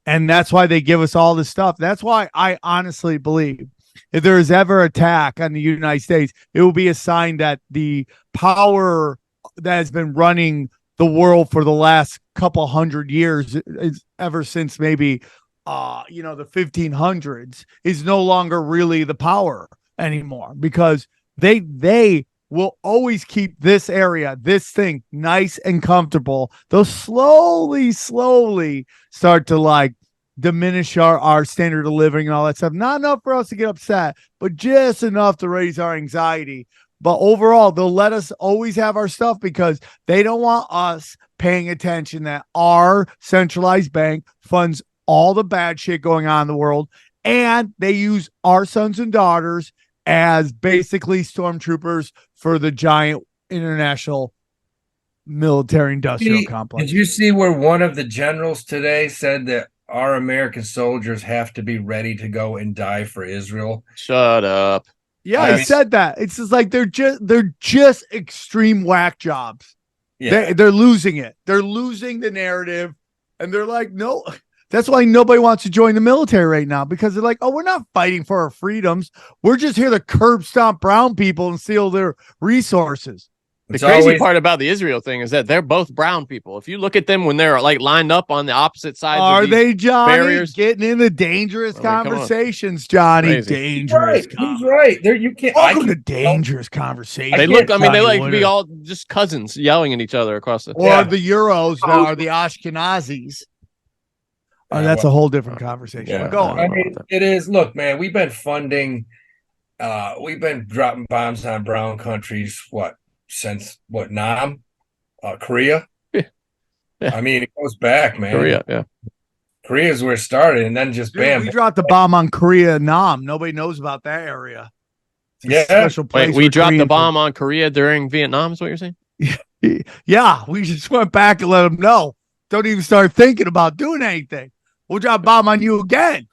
[SPEAKER 6] And that's why they give us all this stuff. That's why I honestly believe if there is ever attack on the United States, it will be a sign that the power that has been running the world for the last couple hundred years, ever since maybe the 1500s, is no longer really the power anymore, because they will always keep this area, this thing, nice and comfortable. They'll slowly start to diminish our standard of living and all that stuff. Not enough for us to get upset, but just enough to raise our anxiety. But overall, they'll let us always have our stuff because they don't want us paying attention that our centralized bank funds all the bad shit going on in the world. And they use our sons and daughters as basically stormtroopers for the giant international military industrial complex.
[SPEAKER 15] Did you see where one of the generals today said that our American soldiers have to be ready to go and die for Israel?
[SPEAKER 7] Shut up.
[SPEAKER 6] Yeah, he said that. It's just like they're just extreme whack jobs. Yeah. They're losing it. They're losing the narrative, and they're like, no. That's why nobody wants to join the military right now, because they're like, oh, we're not fighting for our freedoms. We're just here to curb stomp brown people and steal their resources.
[SPEAKER 7] The crazy part about the Israel thing is that they're both brown people. If you look at them when they're lined up on the opposite sides of these
[SPEAKER 6] Johnny,
[SPEAKER 7] barriers,
[SPEAKER 6] getting into dangerous conversations, Johnny.
[SPEAKER 7] Crazy.
[SPEAKER 6] Dangerous.
[SPEAKER 15] He's right. There, you can't.
[SPEAKER 6] Welcome to dangerous conversations.
[SPEAKER 7] They look. I mean, they like to be all just cousins yelling at each other across the.
[SPEAKER 6] Or the Euros that are the Ashkenazis. Oh, that's a whole different conversation.
[SPEAKER 15] Yeah.
[SPEAKER 6] Go on.
[SPEAKER 15] I mean, it is. Look, man, we've been funding, we've been dropping bombs on brown countries. Since Nam, Korea?
[SPEAKER 7] Yeah.
[SPEAKER 15] I mean, it goes back, man.
[SPEAKER 7] Korea, yeah.
[SPEAKER 15] Korea is where it started, and then just bam.
[SPEAKER 6] We dropped the bomb on Korea, Nam. Nobody knows about that area.
[SPEAKER 15] Special
[SPEAKER 6] place.
[SPEAKER 7] Wait, we dropped the bomb on Korea during Vietnam, is what you're saying?
[SPEAKER 6] Yeah, we just went back and let them know. Don't even start thinking about doing anything. We'll drop a bomb on you again.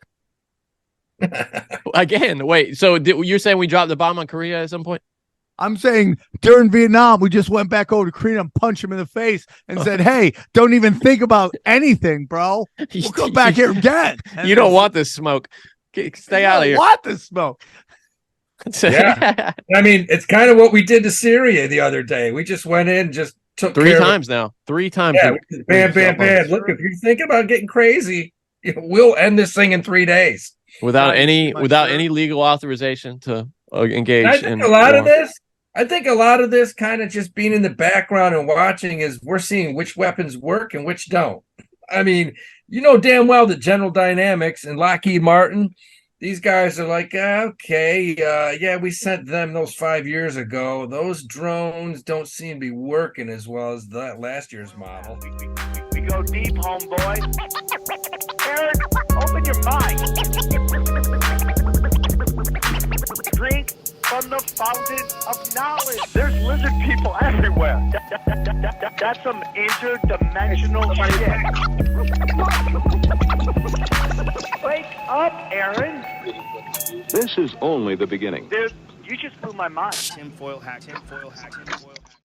[SPEAKER 7] Again, wait. So you're saying we dropped the bomb on Korea at some point?
[SPEAKER 6] I'm saying during Vietnam, we just went back over to Korea and punched him in the face and said, hey, don't even think about anything, bro. We'll come back here again.
[SPEAKER 7] You don't want this smoke. Stay out of here.
[SPEAKER 6] Want this smoke.
[SPEAKER 15] Yeah. I mean, it's kind of what we did to Syria the other day. We just went in, just took
[SPEAKER 7] three times now. Yeah,
[SPEAKER 15] bam, bam, bam. Look, if you're thinking about getting crazy, we'll end this thing in 3 days.
[SPEAKER 7] Without any legal authorization to engage.
[SPEAKER 15] I think a lot of this kind of just being in the background and watching is we're seeing which weapons work and which don't. I mean, you know damn well that General Dynamics and Lockheed Martin these guys are like, okay, yeah, we sent them those 5 years ago. Those drones don't seem to be working as well as that last year's model.
[SPEAKER 3] We go deep, homeboy. Aaron, open your mind. Drink from the fountain of knowledge. There's lizard people everywhere. That's some interdimensional shit. Wake up, Aaron.
[SPEAKER 4] This is only the beginning.
[SPEAKER 3] Dude, you just blew my mind.
[SPEAKER 16] Tinfoil hack.